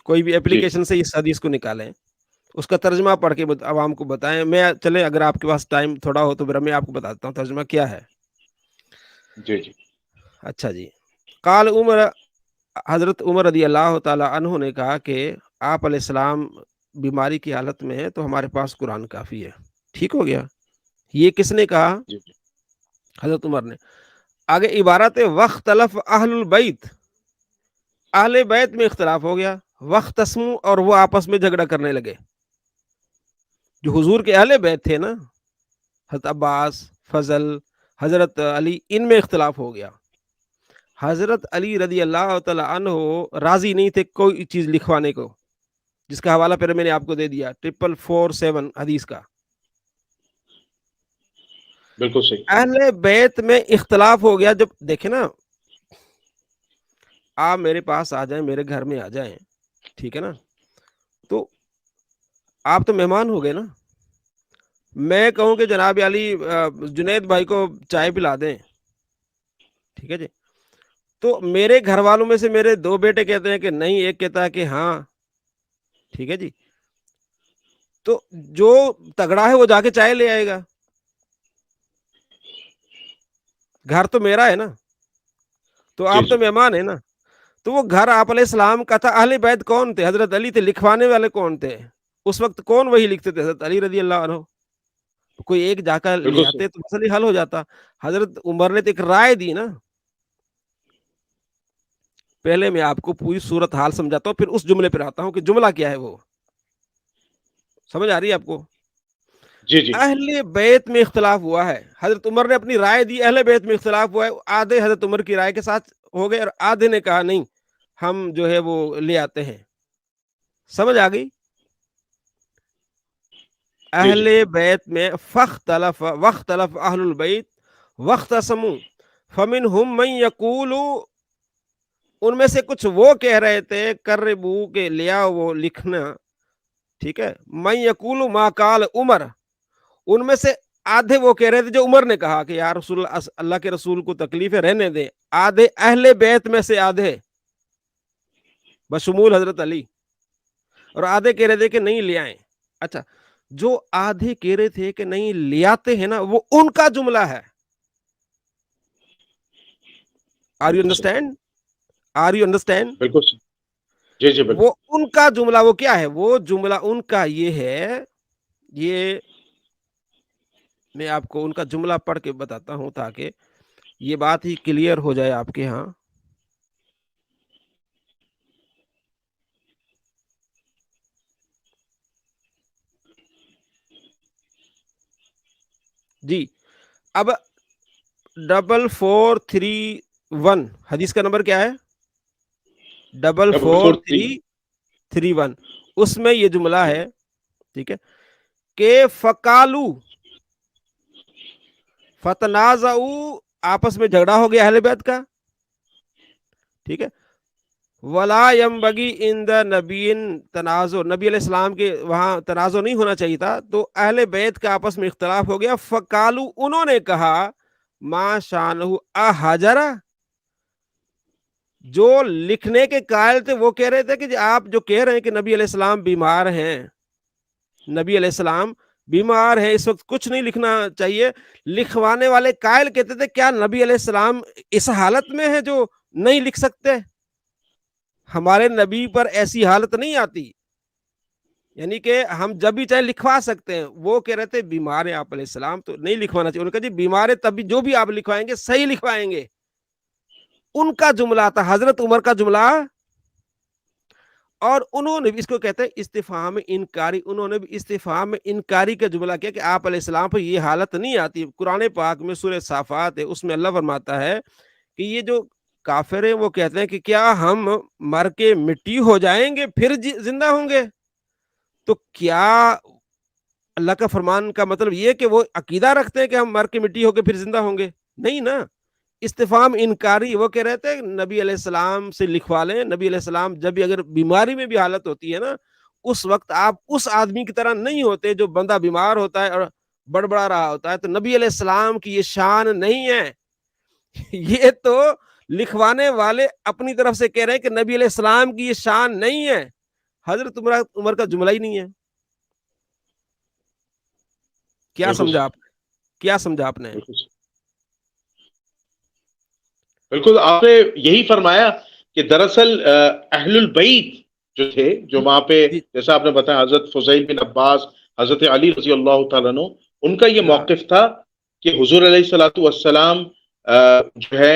کوئی بھی جی اپلیکیشن سے اس حدیث کو نکالیں، اس کا ترجمہ پڑھ کے عوام کو بتائیں۔ میں چلے اگر آپ کے پاس ٹائم تھوڑا ہو تو میں آپ کو بتاتا ہوں ترجمہ کیا ہے۔ جی جی اچھا جی، قال عمر، حضرت عمر رضی اللہ تعالی عنہ نے کہا کہ آپ علیہ السلام بیماری کی حالت میں ہے تو ہمارے پاس قرآن کافی ہے۔ ٹھیک ہو گیا؟ یہ کس نے کہا؟ جی حضرت عمر نے۔ آگے عبارت وختلف اہل البیت، اہل بیت میں اختلاف ہو گیا، وختصموا، اور وہ آپس میں جھگڑا کرنے لگے۔ جو حضور کے اہل بیت تھے نا، حضرت عباس، فضل، حضرت علی، ان میں اختلاف ہو گیا۔ حضرت علی رضی اللہ تعالی عنہ راضی نہیں تھے کوئی چیز لکھوانے کو، جس کا حوالہ پہلے میں نے آپ کو دے دیا 4447 حدیث کا۔ بالکل صحیح۔ اہل بیت میں اختلاف ہو گیا۔ جب دیکھیں نا، آپ میرے پاس آ جائیں، میرے گھر میں آ جائیں، ٹھیک ہے نا، تو آپ تو مہمان ہو گئے نا۔ میں کہوں کہ جناب علی جنید بھائی کو چائے پلا دیں، ٹھیک ہے جی، تو میرے گھر والوں میں سے میرے 2 بیٹے کہتے ہیں کہ نہیں، ایک کہتا ہے کہ ہاں، ٹھیک ہے جی، تو جو تگڑا ہے وہ جا کے چائے لے آئے گا، گھر تو میرا ہے نا، تو جی آپ تو جی مہمان ہیں نا۔ تو وہ گھر آپ علیہ السلام کا تھا۔ اہل بیت کون تھے؟ حضرت علی تھے۔ لکھوانے والے کون تھے اس وقت؟ کون وہی لکھتے تھے؟ حضرت علی رضی اللہ عنہ۔ کوئی ایک جا کر لے بالکل صحیح۔ آتے تو مسئلہ حل ہو جاتا۔ حضرت عمر نے تو ایک رائے دی نا۔ پہلے میں آپ کو پوری صورت حال سمجھاتا ہوں، پھر اس جملے پر آتا ہوں کہ جملہ کیا ہے، وہ سمجھ آ رہی ہے آپ کو؟ جی جی اہل بیت میں اختلاف ہوا ہے، حضرت عمر نے اپنی رائے دی، اہل بیت میں اختلاف ہوا ہے، آدھے حضرت عمر کی رائے کے ساتھ ہو گئے اور آدھے نے کہا نہیں، ہم جو ہے وہ لے آتے ہیں۔ سمجھ آ گئی؟ جی جی اہل بیت میں وختلف اہل البیت واختصموا فمنهم من یقول، ان میں سے کچھ وہ کہہ رہے تھے قربو کہ لیا وہ لکھنا، ٹھیک ہے، من یقول ما قال عمر، ان میں سے آدھے وہ کہہ رہے تھے جو عمر نے کہا کہ یا رسول اللہ، اللہ کے رسول کو تکلیف ہے، رہنے دیں۔ آدھے اہل بیت میں سے آدھے بشمول حضرت علی، اور آدھے کہہ رہے تھے کہ نہیں لے آئیں۔ اچھا، جو آدھے کہہ رہے تھے کہ نہیں لے آتے ہیں نا، وہ ان کا جملہ ہے۔ آر یو بالکل صحیح۔ انڈرسٹینڈ؟ Are you understand? بالکل صحیح۔ جی جی بالکل۔ وہ ان کا جملہ، وہ کیا ہے؟ وہ جملہ ان کا یہ ہے، یہ میں آپ کو ان کا جملہ پڑھ کے بتاتا ہوں تاکہ یہ بات ہی کلیئر ہو جائے آپ کے ہاں۔ جی، اب 4431 حدیث کا نمبر کیا ہے؟ 443۔ 4431، اس میں یہ جملہ ہے، ٹھیک ہے، کہ فقالو، فتنازعوا، آپس میں جھگڑا ہو گیا اہل بیت کا، ٹھیک ہے، ولا ينبغي عند نبی تنازع، نبی علیہ السلام کے وہاں تنازع نہیں ہونا چاہیے تھا، تو اہل بیت کا آپس میں اختلاف ہو گیا۔ فقالو، انہوں نے کہا، ما شانہ احجرا، جو لکھنے کے قائل تھے وہ کہہ رہے تھے کہ آپ جو کہہ رہے ہیں کہ نبی علیہ السلام بیمار ہیں، نبی علیہ السلام بیمار ہیں، اس وقت کچھ نہیں لکھنا چاہیے۔ لکھوانے والے قائل کہتے تھے کیا نبی علیہ السلام اس حالت میں ہے جو نہیں لکھ سکتے؟ ہمارے نبی پر ایسی حالت نہیں آتی، یعنی کہ ہم جب بھی چاہے لکھوا سکتے ہیں۔ وہ کہہ رہے تھے بیمار ہیں آپ علیہ السلام تو نہیں لکھوانا چاہیے۔ انہوں نے کہا جی بیمار ہے، تب بھی جو بھی آپ لکھوائیں گے صحیح لکھوائیں گے۔ ان کا جملہ تھا، حضرت عمر کا جملہ، اور انہوں نے بھی اس کو کہتے ہیں استفہام انکاری، انہوں نے بھی استفہام انکاری کا جملہ کیا کہ آپ علیہ السلام پر یہ حالت نہیں آتی۔ قرآن پاک میں سورہ صافات ہے، اس میں اللہ فرماتا ہے کہ یہ جو کافر ہیں وہ کہتے ہیں کہ کیا ہم مر کے مٹی ہو جائیں گے پھر زندہ ہوں گے؟ تو کیا اللہ کا فرمان کا مطلب یہ کہ وہ عقیدہ رکھتے ہیں کہ ہم مر کے مٹی ہو کے پھر زندہ ہوں گے؟ نہیں نا، استفہام انکاری. وہ کہہ رہے تھے نبی علیہ السلام سے لکھوا لیں. نبی علیہ السلام جب بھی اگر بیماری میں بھی حالت ہوتی ہے نا، اس وقت آپ اس آدمی کی طرح نہیں ہوتے جو بندہ بیمار ہوتا ہے اور بڑبڑا رہا ہوتا ہے. تو نبی علیہ السلام کی یہ شان نہیں ہے. یہ تو لکھوانے والے اپنی طرف سے کہہ رہے ہیں کہ نبی علیہ السلام کی یہ شان نہیں ہے. حضرت عمر کا جملہ ہی نہیں ہے. کیا بالکل سمجھا آپ نے؟ کیا سمجھا آپ نے؟ بالکل آپ نے یہی فرمایا کہ دراصل اہل البیت جو تھے، جو وہاں پہ جی جیسا آپ نے بتایا حضرت فضیل بن عباس، حضرت علی رضی اللہ تعالیٰ عنہ، ان کا یہ ہاں موقف تھا کہ حضور علیہ الصلوۃ والسلام جو ہے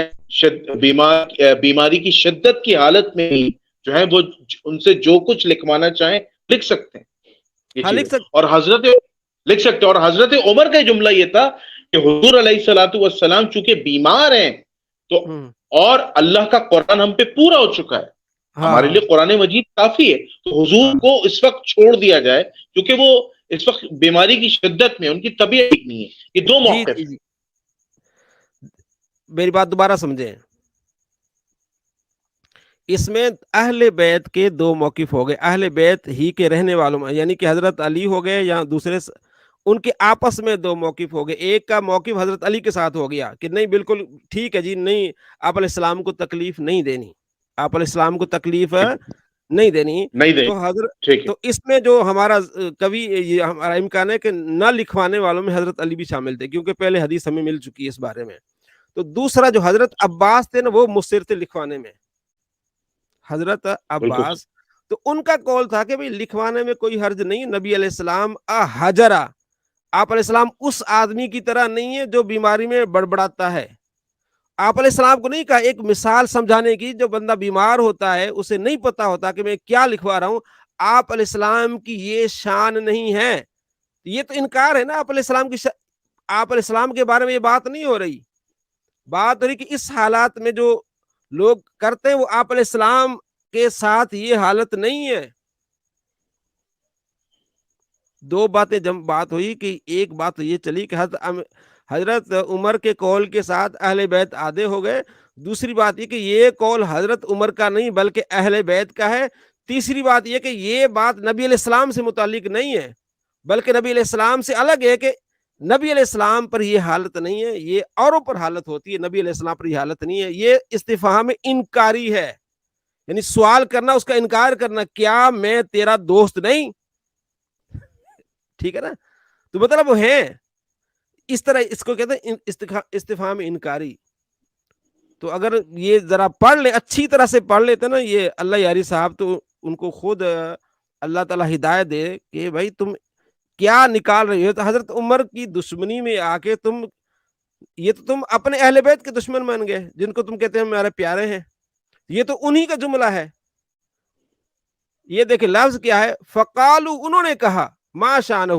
بیماری کی شدت کی حالت میں ہی جو ہے وہ ان سے جو کچھ لکھوانا چاہیں لکھ سکتے ہیں یہ ہاں چیزیں. لکھ سکتے. اور حضرت لکھ سکتے ہیں. اور حضرت عمر کا جملہ یہ تھا کہ حضور علیہ الصلوۃ والسلام چونکہ بیمار ہیں تو اور اللہ کا قرآن ہم پہ پورا ہو چکا ہے، ہمارے ہاں لیے قرآن مجید کافی ہے، تو حضور ہاں کو اس وقت چھوڑ دیا جائے کیونکہ وہ اس وقت بیماری کی شدت میں، ان کی طبیعت ٹھیک نہیں ہے. یہ دو جی موقف جی ہیں. جی میری بات دوبارہ سمجھیں. اس میں اہل بیت کے دو موقف ہو گئے. اہل بیت ہی کے رہنے والوں میں، یعنی کہ حضرت علی ہو گئے یا دوسرے ان کے آپس میں دو موقف ہو گئے. ایک کا موقف حضرت علی کے ساتھ ہو گیا کہ نہیں بالکل ٹھیک ہے جی، نہیں آپ علیہ السلام کو تکلیف نہیں دینی، آپ علیہ السلام کو تکلیف نہیں دینی. نہیں دیں. تو حضرت ٹھیک ہے. تو اس میں جو ہمارا کبھی یہ ہمارا امکان ہے کہ نہ لکھوانے والوں میں حضرت علی بھی شامل تھے، کیونکہ پہلے حدیث ہمیں مل چکی ہے اس بارے میں. تو دوسرا جو حضرت عباس تھے نا، وہ مصر تھے لکھوانے میں. حضرت بالکل عباس تو ان کا قول تھا کہ بھئی لکھوانے میں کوئی حرج نہیں. نبی علیہ السلام حجرا، آپ علیہ السلام اس آدمی کی طرح نہیں ہے جو بیماری میں بڑبڑاتا ہے. آپ علیہ السلام کو نہیں کہا، ایک مثال سمجھانے کی، جو بندہ بیمار ہوتا ہے اسے نہیں پتا ہوتا کہ میں کیا لکھوا رہا ہوں. آپ علیہ السلام کی یہ شان نہیں ہے. یہ تو انکار ہے نا آپ علیہ السلام کی آپ علیہ السلام کے بارے میں یہ بات نہیں ہو رہی. بات ہو رہی کہ اس حالات میں جو لوگ کرتے ہیں وہ آپ علیہ السلام کے ساتھ یہ حالت نہیں ہے. دو باتیں جب بات ہوئی کہ ایک بات تو یہ چلی کہ حضرت عمر کے قول کے ساتھ اہل بیت آدھے ہو گئے. دوسری بات یہ کہ یہ قول حضرت عمر کا نہیں بلکہ اہل بیت کا ہے. تیسری بات یہ کہ یہ بات نبی علیہ السلام سے متعلق نہیں ہے بلکہ نبی علیہ السلام سے الگ ہے، کہ نبی علیہ السلام پر یہ حالت نہیں ہے، یہ اوروں پر حالت ہوتی ہے، نبی علیہ السلام پر یہ حالت نہیں ہے. یہ استفہام انکاری ہے، یعنی سوال کرنا، اس کا انکار کرنا. کیا میں تیرا دوست نہیں؟ ٹھیک ہے نا. تو مطلب وہ ہے اس طرح، اس کو کہتے ہیں استفہام انکاری. تو اگر یہ ذرا پڑھ لے، اچھی طرح سے پڑھ لیتے نا یہ اللہ یاری صاحب، تو ان کو خود اللہ تعالی ہدایت دے کہ بھائی تم کیا نکال رہے ہو. تو حضرت عمر کی دشمنی میں آ کے یہ تو تم اپنے اہل بیت کے دشمن بن گئے، جن کو تم کہتے ہیں ہمارے پیارے ہیں. یہ تو انہی کا جملہ ہے. یہ دیکھیں لفظ کیا ہے، فقالو، انہوں نے کہا، ما شانہ،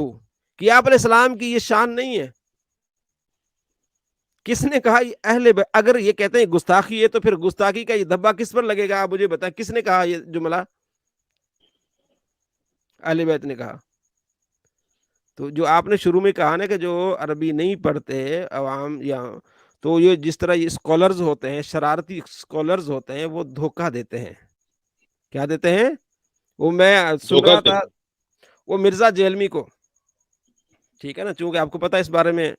کہ آپ علیہ السلام کی یہ شان نہیں ہے. کس نے کہا؟ یہ اہل بیت. اگر یہ کہتے ہیں گستاخی ہے تو پھر گستاخی کا یہ دھبا کس پر لگے گا؟ آپ مجھے بتائیں کس نے کہا یہ جملہ؟ اہل بیت نے کہا. تو جو آپ نے شروع میں کہا نا کہ جو عربی نہیں پڑھتے عوام، یا تو یہ جس طرح یہ اسکالرز ہوتے ہیں، شرارتی اسکالرز ہوتے ہیں، وہ دھوکہ دیتے ہیں. کیا دیتے ہیں؟ وہ میں سن دھوکہ رہا تھا وہ مرزا جیلمی کو، ٹھیک ہے نا، چونکہ آپ کو پتا ہے اس بارے میں.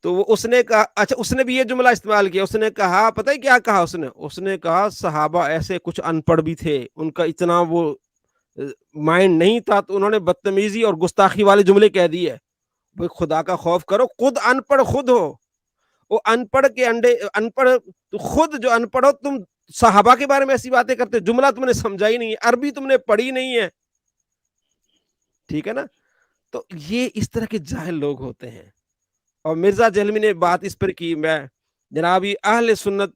تو وہ اس نے کہا، اچھا اس نے بھی یہ جملہ استعمال کیا. اس نے کہا، پتہ ہے کیا کہا اس نے کہا صحابہ ایسے کچھ ان پڑھ بھی تھے، ان کا اتنا وہ مائنڈ نہیں تھا، تو انہوں نے بدتمیزی اور گستاخی والے جملے کہہ دیے. بھئی خدا کا خوف کرو، خود ان پڑھ خود ہو. وہ ان پڑھ کے انڈے ان پڑھ، تو خود جو ان پڑھ ہو تم صحابہ کے بارے میں ایسی باتیں کرتے. جملہ تم نے سمجھا ہی نہیں ہے، عربی تم نے پڑھی نہیں ہے. ٹھیک ہے نا. تو یہ اس طرح کے جاہل لوگ ہوتے ہیں. اور مرزا جہلمی نے بات اس پر کی، میں جناب اہل سنت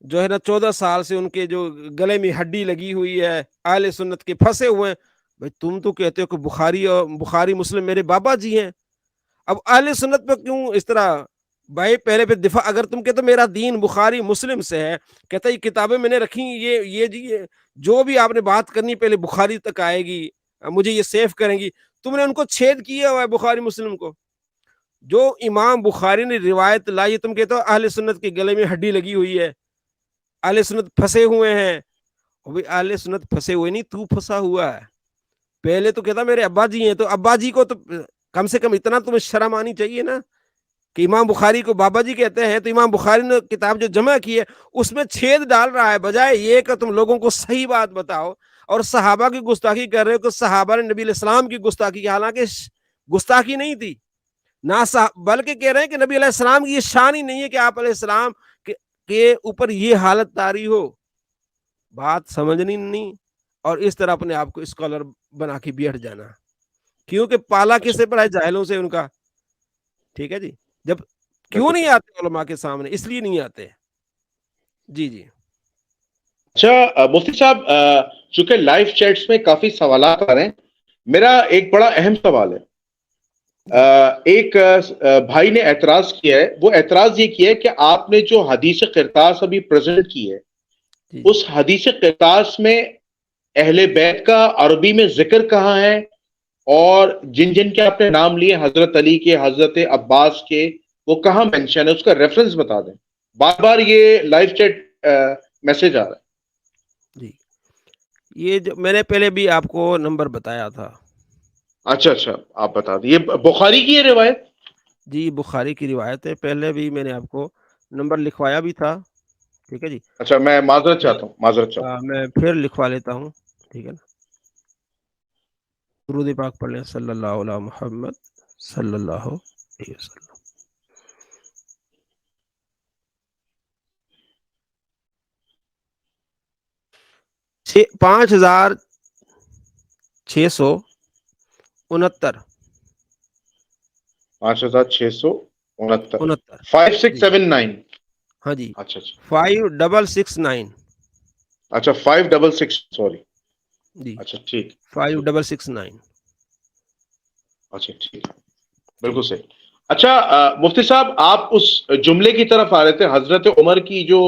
جو ہے نا 14 سال سے ان کے جو گلے میں ہڈی لگی ہوئی ہے، اہل سنت کے پھنسے ہوئے ہیں. بھائی تم تو کہتے ہو کہ بخاری مسلم میرے بابا جی ہیں، اب اہل سنت پہ کیوں اس طرح؟ بھائی پہلے پہ دفاع، اگر تم کہتے میرا دین بخاری مسلم سے ہے، کہتا یہ کتابیں میں نے رکھی، یہ جی جو بھی آپ نے بات کرنی پہلے بخاری تک آئے گی، مجھے یہ سیف کریں گی. تم نے ان کو چھید کیا ہوا ہے بخاری مسلم کو. جو امام بخاری نے روایت لائی تم کہتے ہو اہل سنت کے گلے میں ہڈی لگی ہوئی ہے, اہل سنت پھنسے ہوئے ہیں. بھائی اہل سنت پھنسے ہوئے نہیں, تو پھنسا ہوا ہے. پہلے تو کہتا میرے ابا جی ہیں, تو ابا جی کو تو کم سے کم اتنا تمہیں شرم آنی چاہیے نا کہ امام بخاری کو بابا جی کہتے ہیں. تو امام بخاری نے کتاب جو جمع کی ہے اس میں چھید ڈال رہا ہے, بجائے یہ کہ تم لوگوں کو صحیح بات بتاؤ. اور صحابہ کی گستاخی کر رہے ہو کہ صحابہ نے نبی علیہ السلام کی گستاخی کی, حالانکہ گستاخی نہیں تھی نہ, بلکہ کہہ رہے ہیں کہ نبی علیہ السلام کی یہ شان ہی نہیں ہے کہ آپ علیہ السلام کے اوپر یہ حالت طاری ہو. بات سمجھنی نہیں, اور اس طرح اپنے آپ کو اسکالر بنا کے بیٹھ جانا, کیونکہ پالا کس سے پڑا ہے؟ جاہلوں سے ان کا. ٹھیک ہے جی. جب کیوں نہیں آتے علماء کے سامنے؟ اس لیے نہیں آتے. جی جی. اچھا مفتی صاحب, چونکہ لائیو چیٹس میں کافی سوالات آ رہے ہیں, میرا ایک بڑا اہم سوال ہے. ایک بھائی نے اعتراض کیا ہے, وہ اعتراض یہ کیا ہے کہ آپ نے جو حدیث قرطاس ابھی پریزنٹ کی ہے, اس حدیث قرطاس میں اہل بیت کا عربی میں ذکر کہاں ہے, اور جن جن کے آپ نے نام لیے حضرت علی کے, حضرت عباس کے, وہ کہاں مینشن ہے, اس کا ریفرنس بتا دیں. بار بار یہ لائیو چیٹ میسج آ رہا ہے. جی, یہ جو میں نے پہلے بھی آپ کو نمبر بتایا تھا. اچھا آپ بتا دیں, یہ بخاری کی ہے روایت؟ جی بخاری کی روایت ہے, پہلے بھی میں نے آپ کو نمبر لکھوایا بھی تھا. ٹھیک ہے جی. اچھا, میں معذرت چاہتا ہوں, میں پھر لکھوا لیتا ہوں. ٹھیک ہے نا. درود پاک پڑھ لیں صلی اللہ علیہ محمد صلی اللہ علیہ وسلم. 5669 5669 5679. ہاں جی. اچھا 5669. اچھا 566, سوری جی. اچھا ٹھیک, 5669. اچھا ٹھیک, بالکل صحیح. اچھا مفتی صاحب, آپ اس جملے کی طرف آ رہے تھے, حضرت عمر کی جو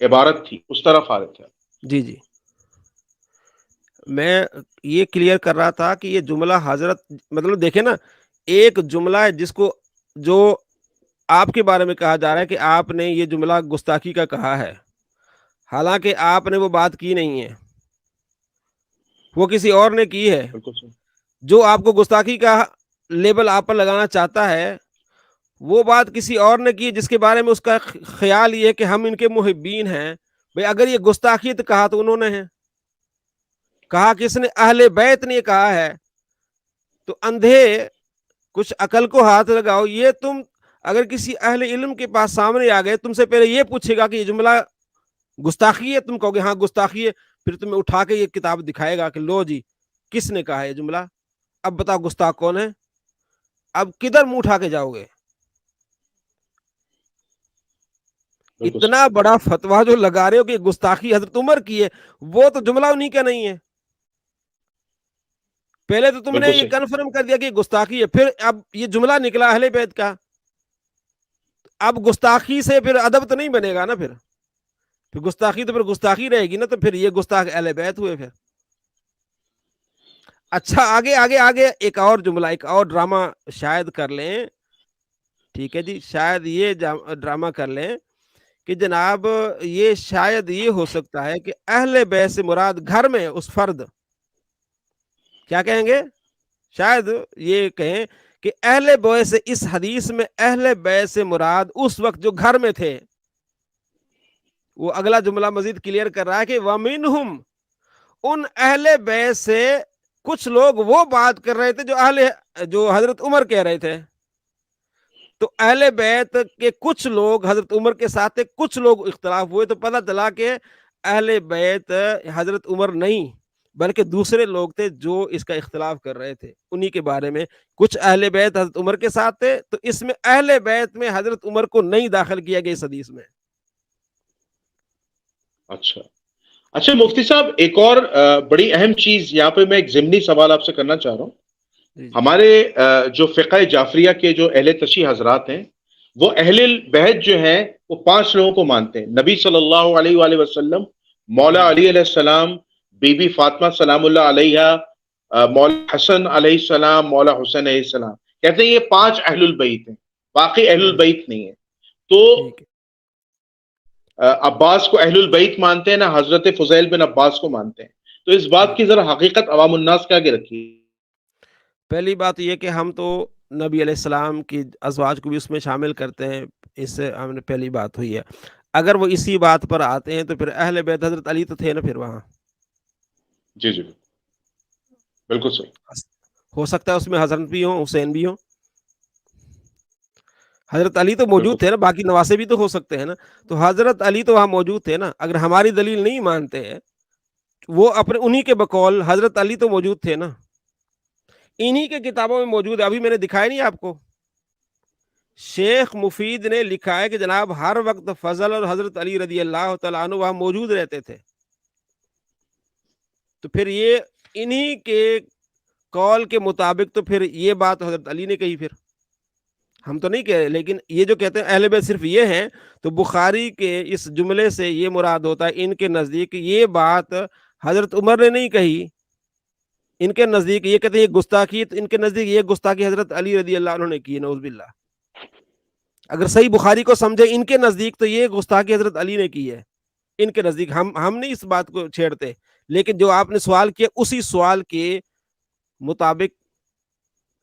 عبارت تھی اس طرف آ رہے تھے. جی جی. میں یہ کلیئر کر رہا تھا کہ یہ جملہ حضرت, مطلب دیکھیں نا, ایک جملہ ہے جس کو جو آپ کے بارے میں کہا جا رہا ہے کہ آپ نے یہ جملہ گستاخی کا کہا ہے, حالانکہ آپ نے وہ بات کی نہیں ہے, وہ کسی اور نے کی ہے. جو آپ کو گستاخی کا لیبل آپ پر لگانا چاہتا ہے وہ بات کسی اور نے کی, جس کے بارے میں اس کا خیال یہ ہے کہ ہم ان کے محبین ہیں. بھئی اگر یہ گستاخی تو کہا تو انہوں نے ہے, کہا کس نے؟ اہل بیت نے کہا ہے. تو اندھے کچھ عقل کو ہاتھ لگاؤ. یہ تم اگر کسی اہل علم کے پاس سامنے آ گئے, تم سے پہلے یہ پوچھے گا کہ یہ جملہ گستاخی ہے, تم کہو گے ہاں گستاخی ہے, پھر تمہیں اٹھا کے یہ کتاب دکھائے گا کہ لو جی کس نے کہا ہے یہ جملہ, اب بتاؤ گستاخ کون ہے. اب کدھر منہ اٹھا کے جاؤ گے؟ اتنا بڑا فتویٰ جو لگا رہے ہو کہ گستاخی حضرت عمر کی ہے, وہ تو جملہ انہی کا نہیں ہے. پہلے تو تم نے یہ کنفرم کر دیا کہ گستاخی ہے, پھر اب یہ جملہ نکلا اہل بیت کا. اب گستاخی سے پھر ادب تو نہیں بنے گا نا, پھر گستاخی تو پھر گستاخی رہے گی نا, تو پھر یہ گستاخ اہل بیت ہوئے پھر. اچھا آگے آگے آگے ایک اور جملہ, ایک اور ڈرامہ شاید کر لیں. ٹھیک ہے جی, شاید یہ ڈرامہ کر لیں کہ جناب یہ شاید یہ ہو سکتا ہے کہ اہل بیت سے مراد گھر میں اس فرد, کیا کہیں گے, شاید یہ کہیں کہ اہل بیت سے, اس حدیث میں اہل بیت سے مراد اس وقت جو گھر میں تھے. وہ اگلا جملہ مزید کلیئر کر رہا ہے کہ وَمِنْهُمْ, ان اہل بیت سے کچھ لوگ وہ بات کر رہے تھے جو حضرت عمر کہہ رہے تھے. تو اہل بیت کے کچھ لوگ حضرت عمر کے ساتھ تھے, کچھ لوگ اختلاف ہوئے, تو پتہ چلا کہ اہل بیت حضرت عمر نہیں بلکہ دوسرے لوگ تھے جو اس کا اختلاف کر رہے تھے. انہی کے بارے میں کچھ اہل بیت حضرت عمر کے ساتھ تھے, تو اس میں اہل بیت میں حضرت عمر کو نہیں داخل کیا گیا اس حدیث میں. اچھا مفتی صاحب, ایک اور بڑی اہم چیز یہاں پہ میں ایک ضمنی سوال آپ سے کرنا چاہ رہا ہوں. ہمارے جو فقہ جعفریہ کے جو اہل تشیع حضرات ہیں, وہ اہل بیت جو ہیں وہ 5 لوگوں کو مانتے ہیں. نبی صلی اللہ علیہ وآلہ وسلم, مولا علی علیہ السلام, بی بی فاطمہ سلام اللہ علیہا, مولا حسن علیہ السلام، مولا حسین علیہ السلام، کہتے ہیں یہ 5 اہل البیت ہیں، باقی اہل البیت نہیں ہے. تو ٹھیک ہے. عباس کو اہل البیت مانتے ہیں نہ حضرت فضیل بن عباس کو مانتے ہیں. تو اس بات کی ذرا حقیقت عوام الناس کے آگے رکھی. پہلی بات یہ کہ ہم تو نبی علیہ السلام کی ازواج کو بھی اس میں شامل کرتے ہیں، اس سے ہم نے پہلی بات ہوئی ہے. اگر وہ اسی بات پر آتے ہیں تو پھر اہل بیت حضرت علی تو تھے نا پھر وہاں. جی جی بالکل صحیح. ہو سکتا ہے اس میں حسن بھی ہوں، حسین بھی ہوں. حضرت علی تو موجود بالکل تھے نا، باقی نواسے بھی تو ہو سکتے ہیں نا. تو حضرت علی تو وہاں موجود تھے نا. اگر ہماری دلیل نہیں مانتے ہیں، وہ اپنے انہی کے بقول حضرت علی تو موجود تھے نا، انہی کے کتابوں میں موجود ہے. ابھی میں نے دکھایا نہیں آپ کو، شیخ مفید نے لکھا ہے کہ جناب ہر وقت فضل اور حضرت علی رضی اللہ تعالیٰ عنہ وہاں موجود رہتے تھے. تو پھر یہ انہی کے قول کے مطابق تو پھر یہ بات حضرت علی نے کہی. پھر ہم تو نہیں کہہ رہے، لیکن یہ جو کہتے ہیں اہل بیت صرف یہ ہیں، تو بخاری کے اس جملے سے یہ مراد ہوتا ہے ان کے نزدیک یہ بات حضرت عمر نے نہیں کہی. ان کے نزدیک یہ کہتے ہیں یہ گستاخی، تو ان کے نزدیک یہ گستاخی حضرت علی رضی اللہ عنہ نے کی، نعوذ باللہ. اگر صحیح بخاری کو سمجھے ان کے نزدیک تو یہ گستاخی حضرت علی نے کی ہے. ان کے نزدیک ہم نہیں اس بات کو چھیڑتے، لیکن جو آپ نے سوال کیا اسی سوال کے مطابق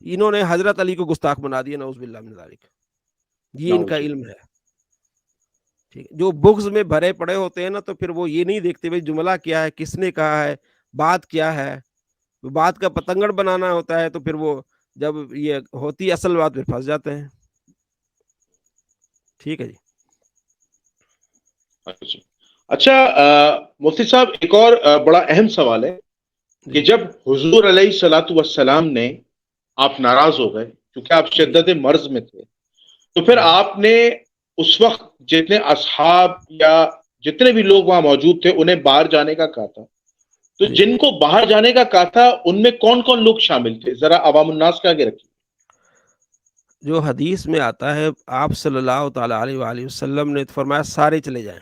انہوں نے حضرت علی کو گستاخ بنا دیا، نعوذ باللہ من ذالک. یہ ان کا علم ہے. ٹھیک ہے. جو بغض میں بھرے پڑے ہوتے ہیں نا، تو پھر وہ یہ نہیں دیکھتے بھائی جملہ کیا ہے، کس نے کہا ہے، بات کیا ہے. بات کا پتنگڑ بنانا ہوتا ہے، تو پھر وہ جب یہ ہوتی اصل بات پھر پھنس جاتے ہیں. ٹھیک ہے جی. اچھا مفتی صاحب، ایک اور بڑا اہم سوال ہے کہ جب حضور علیہ الصلاۃ والسلام نے، آپ ناراض ہو گئے کیونکہ آپ شدت مرض میں تھے، تو پھر آپ نے اس وقت جتنے اصحاب یا جتنے بھی لوگ وہاں موجود تھے انہیں باہر جانے کا کہا تھا. تو جن کو باہر جانے کا کہا تھا ان میں کون کون لوگ شامل تھے، ذرا عوام الناس کے آگے رکھیے. جو حدیث میں آتا ہے، آپ صلی اللہ تعالی علیہ وآلہ وسلم نے فرمایا سارے چلے جائیں.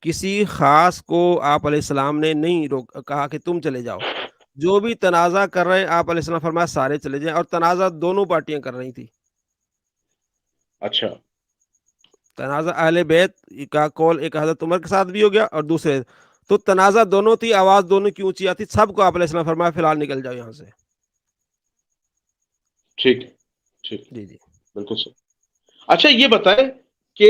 کسی خاص کو آپ علیہ السلام نے نہیں کہا کہ تم چلے جاؤ. جو بھی تنازع کر رہے ہیں آپ علیہ السلام فرمایا سارے چلے جائیں. اور تنازع دونوں پارٹیاں کر رہی تھی. اچھا. تنازع اہل بیت کا قول ایک حضرت عمر کے ساتھ بھی ہو گیا اور دوسرے، تو تنازع دونوں تھی، آواز دونوں کی اونچی آتی. سب کو آپ علیہ السلام فرمایا فی الحال نکل جاؤ یہاں سے. ٹھیک ٹھیک جی جی. بالکل صحیح. اچھا یہ بتائیں کہ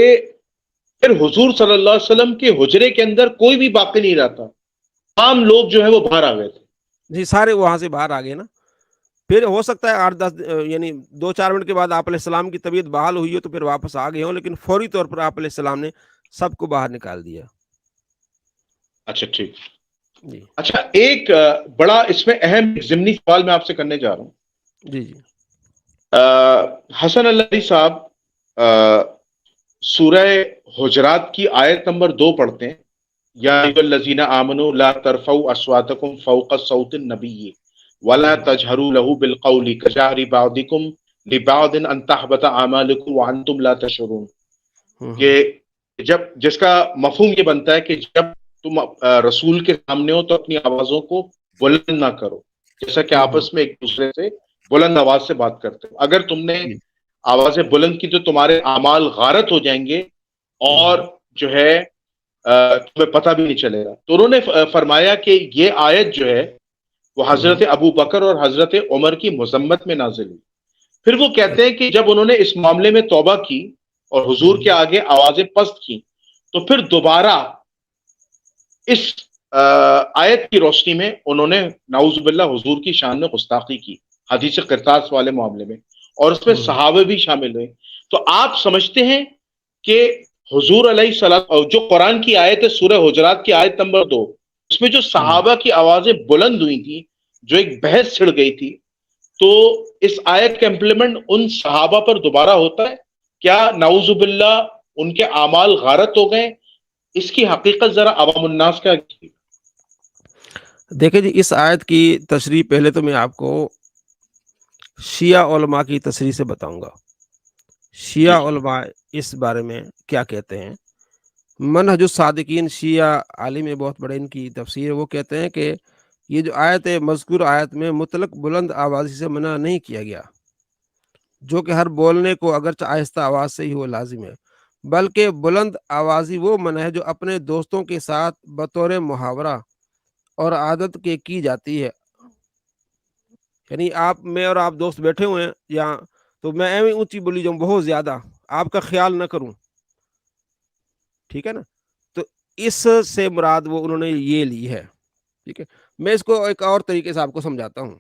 پھر حضور صلی اللہ علیہ وسلم کے حجرے کے اندر کوئی بھی باقی نہیں رہتا، تمام لوگ جو ہے وہ باہر آ گئے تھے. جی سارے وہاں سے باہر آ گئے نا. پھر ہو سکتا ہے 8-10 یعنی 2-4 منٹ کے بعد آپ علیہ السلام کی طبیعت بحال ہوئی ہو تو پھر واپس آ گئے ہوں، لیکن فوری طور پر آپ علیہ السلام نے سب کو باہر نکال دیا. اچھا ٹھیک. جی اچھا ایک بڑا اس میں اہم ضمنی سوال میں آپ سے کرنے جا رہا ہوں. جی جی. حسن اللہ علی صاحب سورہ حجرات کی آیت نمبر 2 پڑھتے ہیں، یا ایھا الذین آمنوا لا ترفعوا اصواتکم فوق صوت النبی ولا تجهروا له بالقول كجهر بعضکم لبعض ان تحبط اعمالکم وانتم لا تشعرون. کہ جب جس کا مفہوم یہ بنتا ہے کہ جب تم رسول کے سامنے ہو تو اپنی آوازوں کو بلند نہ کرو، جیسا کہ آپس میں ایک دوسرے سے بلند آواز سے بات کرتے ہو. اگر تم نے آوازیں بلند کی تو تمہارے اعمال غارت ہو جائیں گے اور جو ہے تمہیں پتہ بھی نہیں چلے گا. تو انہوں نے فرمایا کہ یہ آیت جو ہے وہ حضرت ابو بکر اور حضرت عمر کی مذمت میں نازل ہوئی. پھر وہ کہتے ہیں کہ جب انہوں نے اس معاملے میں توبہ کی اور حضور کے آگے آوازیں پست کی تو پھر دوبارہ اس آیت کی روشنی میں انہوں نے نعوذ باللہ حضور کی شان میں گستاخی کی حدیث قرطاس والے معاملے میں، اور اس میں صحابہ بھی شامل ہوئے. تو آپ سمجھتے ہیں کہ حضور علیہ السلام جو قرآن کی آیت ہے سورہ حجرات کی آیت نمبر 2، اس میں جو صحابہ کی آوازیں بلند ہوئی تھی، جو ایک بحث چھڑ گئی تھی، تو اس آیت کا امپلیمنٹ ان صحابہ پر دوبارہ ہوتا ہے کیا؟ نعوذ باللہ ان کے اعمال غارت ہو گئے؟ اس کی حقیقت ذرا عوام الناس کا. دیکھیں جی، اس آیت کی تشریح پہلے تو میں آپ کو شیعہ علماء کی تشریح سے بتاؤں گا. شیعہ علماء اس بارے میں کیا کہتے ہیں. منہج الصادقین شیعہ عالم بہت بڑے ان کی تفسیر ہے، وہ کہتے ہیں کہ یہ جو آیت ہے، مذکور آیت میں مطلق بلند آوازی سے منع نہیں کیا گیا، جو کہ ہر بولنے کو اگرچہ آہستہ آواز سے ہی وہ لازم ہے، بلکہ بلند آوازی وہ منع ہے جو اپنے دوستوں کے ساتھ بطور محاورہ اور عادت کے کی جاتی ہے۔ یعنی میں اور آپ دوست بیٹھے ہوئے ہیں یہاں، تو میں ایویں اونچی بولی جاؤں بہت زیادہ، آپ کا خیال نہ کروں، ٹھیک ہے نا؟ تو اس سے مراد وہ انہوں نے یہ لی ہے، ٹھیک ہے۔ میں اس کو ایک اور طریقے سے آپ کو سمجھاتا ہوں۔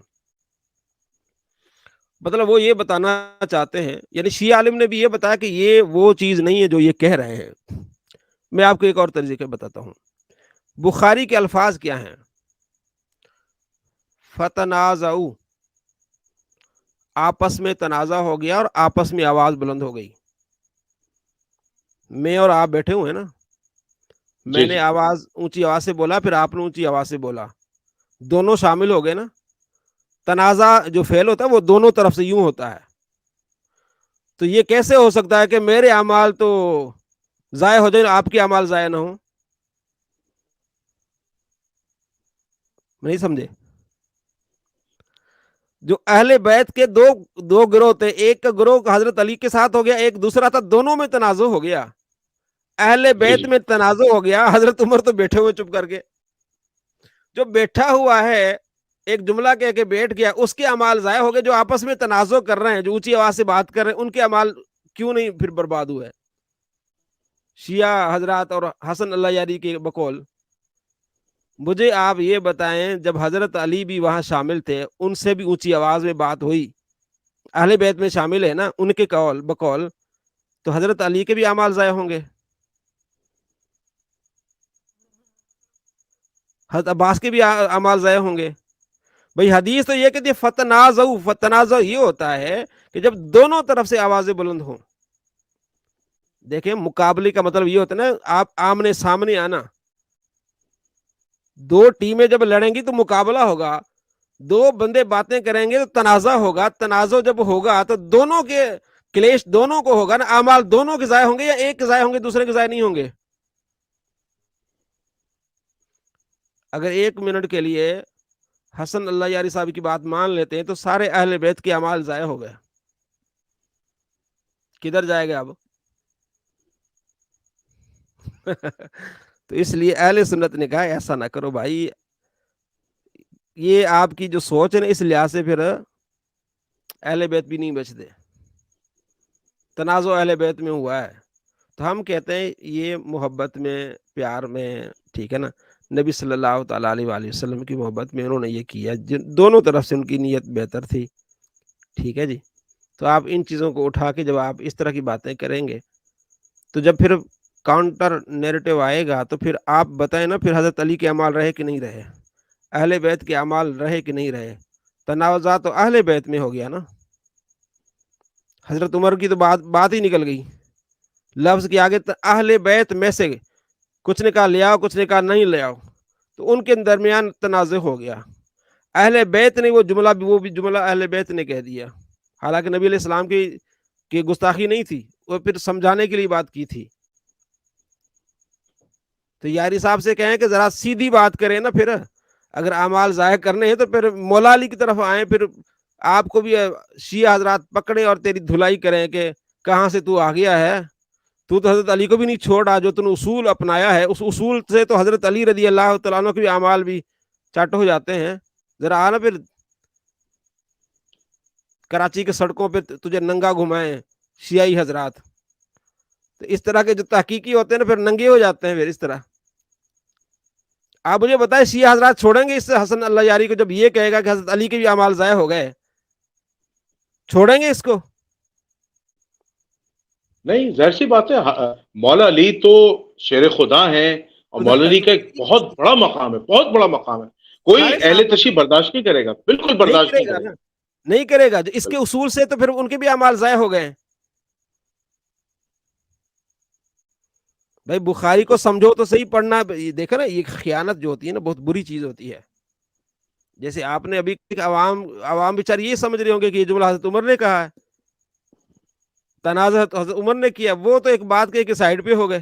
مطلب وہ یہ بتانا چاہتے ہیں، یعنی شیعہ عالم نے بھی یہ بتایا کہ یہ وہ چیز نہیں ہے جو یہ کہہ رہے ہیں۔ میں آپ کو ایک اور طریقے بتاتا ہوں۔ بخاری کے الفاظ کیا ہیں؟ فتنازعوا، آپس میں تنازع ہو گیا اور آپس میں آواز بلند ہو گئی۔ میں اور آپ بیٹھے ہوئے ہیں نا، میں جی نے جی اونچی آواز سے بولا، پھر آپ نے اونچی آواز سے بولا، دونوں شامل ہو گئے نا۔ تنازع جو فعل ہوتا ہے وہ دونوں طرف سے یوں ہوتا ہے۔ تو یہ کیسے ہو سکتا ہے کہ میرے اعمال تو ضائع ہو جائیں، آپ کے اعمال ضائع نہ ہوں؟ نہیں سمجھے؟ جو اہل بیت کے دو گروہ تھے، ایک کا گروہ حضرت علی کے ساتھ ہو گیا، ایک دوسرا تھا، دونوں میں تنازع ہو گیا۔ اہل جی بیت جی میں تنازع ہو گیا، حضرت عمر تو بیٹھے ہوئے چپ کر کے، جو بیٹھا ہوا ہے ایک جملہ کہہ کے بیٹھ گیا، اس کے اعمال ضائع ہو گئے۔ جو آپس میں تنازع کر رہے ہیں، جو اونچی آواز سے بات کر رہے ہیں، ان کے اعمال کیوں نہیں پھر برباد ہوئے؟ شیعہ حضرات اور حسن اللہ یاری کے بقول، مجھے آپ یہ بتائیں، جب حضرت علی بھی وہاں شامل تھے، ان سے بھی اونچی آواز میں بات ہوئی، اہل بیت میں شامل ہے نا، ان کے بقول تو حضرت علی کے بھی اعمال ضائع ہوں گے، حضرت عباس کے بھی اعمال ضائع ہوں گے۔ بھئی حدیث تو یہ کہتی ہے فتنازعوا، فتنازع یہ ہوتا ہے کہ جب دونوں طرف سے آوازیں بلند ہوں۔ دیکھیں، مقابلے کا مطلب یہ ہوتا ہے نا، آپ آمنے سامنے آنا، دو ٹیمیں جب لڑیں گی تو مقابلہ ہوگا، دو بندے باتیں کریں گے تو تنازع ہوگا، تنازع جب ہوگا تو دونوں کے کلیش دونوں کو ہوگا نا، اعمال دونوں کے ضائع ہوں گے یا ایک کے ضائع ہوں گے، دوسرے کے ضائع نہیں ہوں گے؟ اگر 1 منٹ کے لیے حسن اللہ یاری صاحب کی بات مان لیتے ہیں تو سارے اہل بیت کے اعمال ضائع ہو گئے، کدھر جائے گا اب؟ تو اس لیے اہل سنت نے کہا ایسا نہ کرو بھائی، یہ آپ کی جو سوچ ہے نا، اس لحاظ سے پھر اہل بیت بھی نہیں بچتے، تنازع اہل بیت میں ہوا ہے۔ تو ہم کہتے ہیں یہ محبت میں، پیار میں، ٹھیک ہے نا، نبی صلی اللہ تعالیٰ علیہ وآلہ وسلم کی محبت میں انہوں نے یہ کیا، دونوں طرف سے ان کی نیت بہتر تھی، ٹھیک ہے جی۔ تو آپ ان چیزوں کو اٹھا کے جب آپ اس طرح کی باتیں کریں گے تو جب پھر کاؤنٹر نیریٹو آئے گا تو پھر آپ بتائیں نا، پھر حضرت علی کے اعمال رہے کہ نہیں رہے، اہل بیت کے اعمال رہے کہ نہیں رہے؟ تنازع تو اہل بیت میں ہو گیا نا۔ حضرت عمر کی تو بات ہی نکل گئی، لفظ کے آگے اہل بیت میں سے کچھ نے کہا لے آؤ، کچھ نے کہا نہیں لے آؤ، تو ان کے درمیان تنازع ہو گیا۔ اہل بیت نے وہ بھی جملہ اہل بیت نے کہہ دیا، حالانکہ نبی علیہ السلام کی گستاخی نہیں تھی، وہ پھر سمجھانے کے لیے بات کی تھی۔ تو یاری صاحب سے کہیں کہ ذرا سیدھی بات کریں نا، پھر اگر اعمال ضائع کرنے ہیں تو پھر مولا علی کی طرف آئیں، پھر آپ کو بھی شیعہ حضرات پکڑے اور تیری دھلائی کریں کہ کہاں سے تو آ گیا ہے، تو حضرت علی کو بھی نہیں چھوڑا، جو تم نے اصول اپنایا ہے اس اصول سے تو حضرت علی رضی اللہ تعالیٰ عنہ کے بھی اعمال بھی چٹ ہو جاتے ہیں۔ ذرا آنا، پھر کراچی کے سڑکوں پہ تجھے ننگا گھمائیں شیعی حضرات۔ تو اس طرح کے جو تحقیقی ہوتے ہیں نا، پھر ننگے ہو جاتے ہیں پھر اس طرح۔ آپ مجھے بتائیں، شیعہ حضرات چھوڑیں گے اس سے حسن اللہ یاری کو جب یہ کہے گا کہ حضرت علی کے بھی اعمال ضائع ہو گئے؟ چھوڑیں گے اس کو؟ نہیں، ظاہر سی بات ہے، مولا علی تو شیر خدا ہیں، اور مولا علی کا ایک بہت بڑا مقام ہے، بہت بڑا مقام ہے، کوئی سارے اہل صحابہ تشیع برداشت نہیں کرے گا، بالکل نہیں برداشت کرے نہیں گا کرے نا، گا۔ نہیں کرے گا، جو اس کے اصول سے تو پھر ان کے بھی اعمال ضائع ہو گئے۔ بھائی بخاری کو بالکل سمجھو تو صحیح پڑھنا، دیکھو نا، یہ خیانت جو ہوتی ہے نا بہت بری چیز ہوتی ہے۔ جیسے آپ نے ابھی عوام بیچارے یہ سمجھ رہے ہوں گے کہ یہ جملہ حضرت عمر نے کہا ہے، تنازع حضرت عمر نے کیا، وہ تو ایک بات کہ سائڈ پہ ہو گئے۔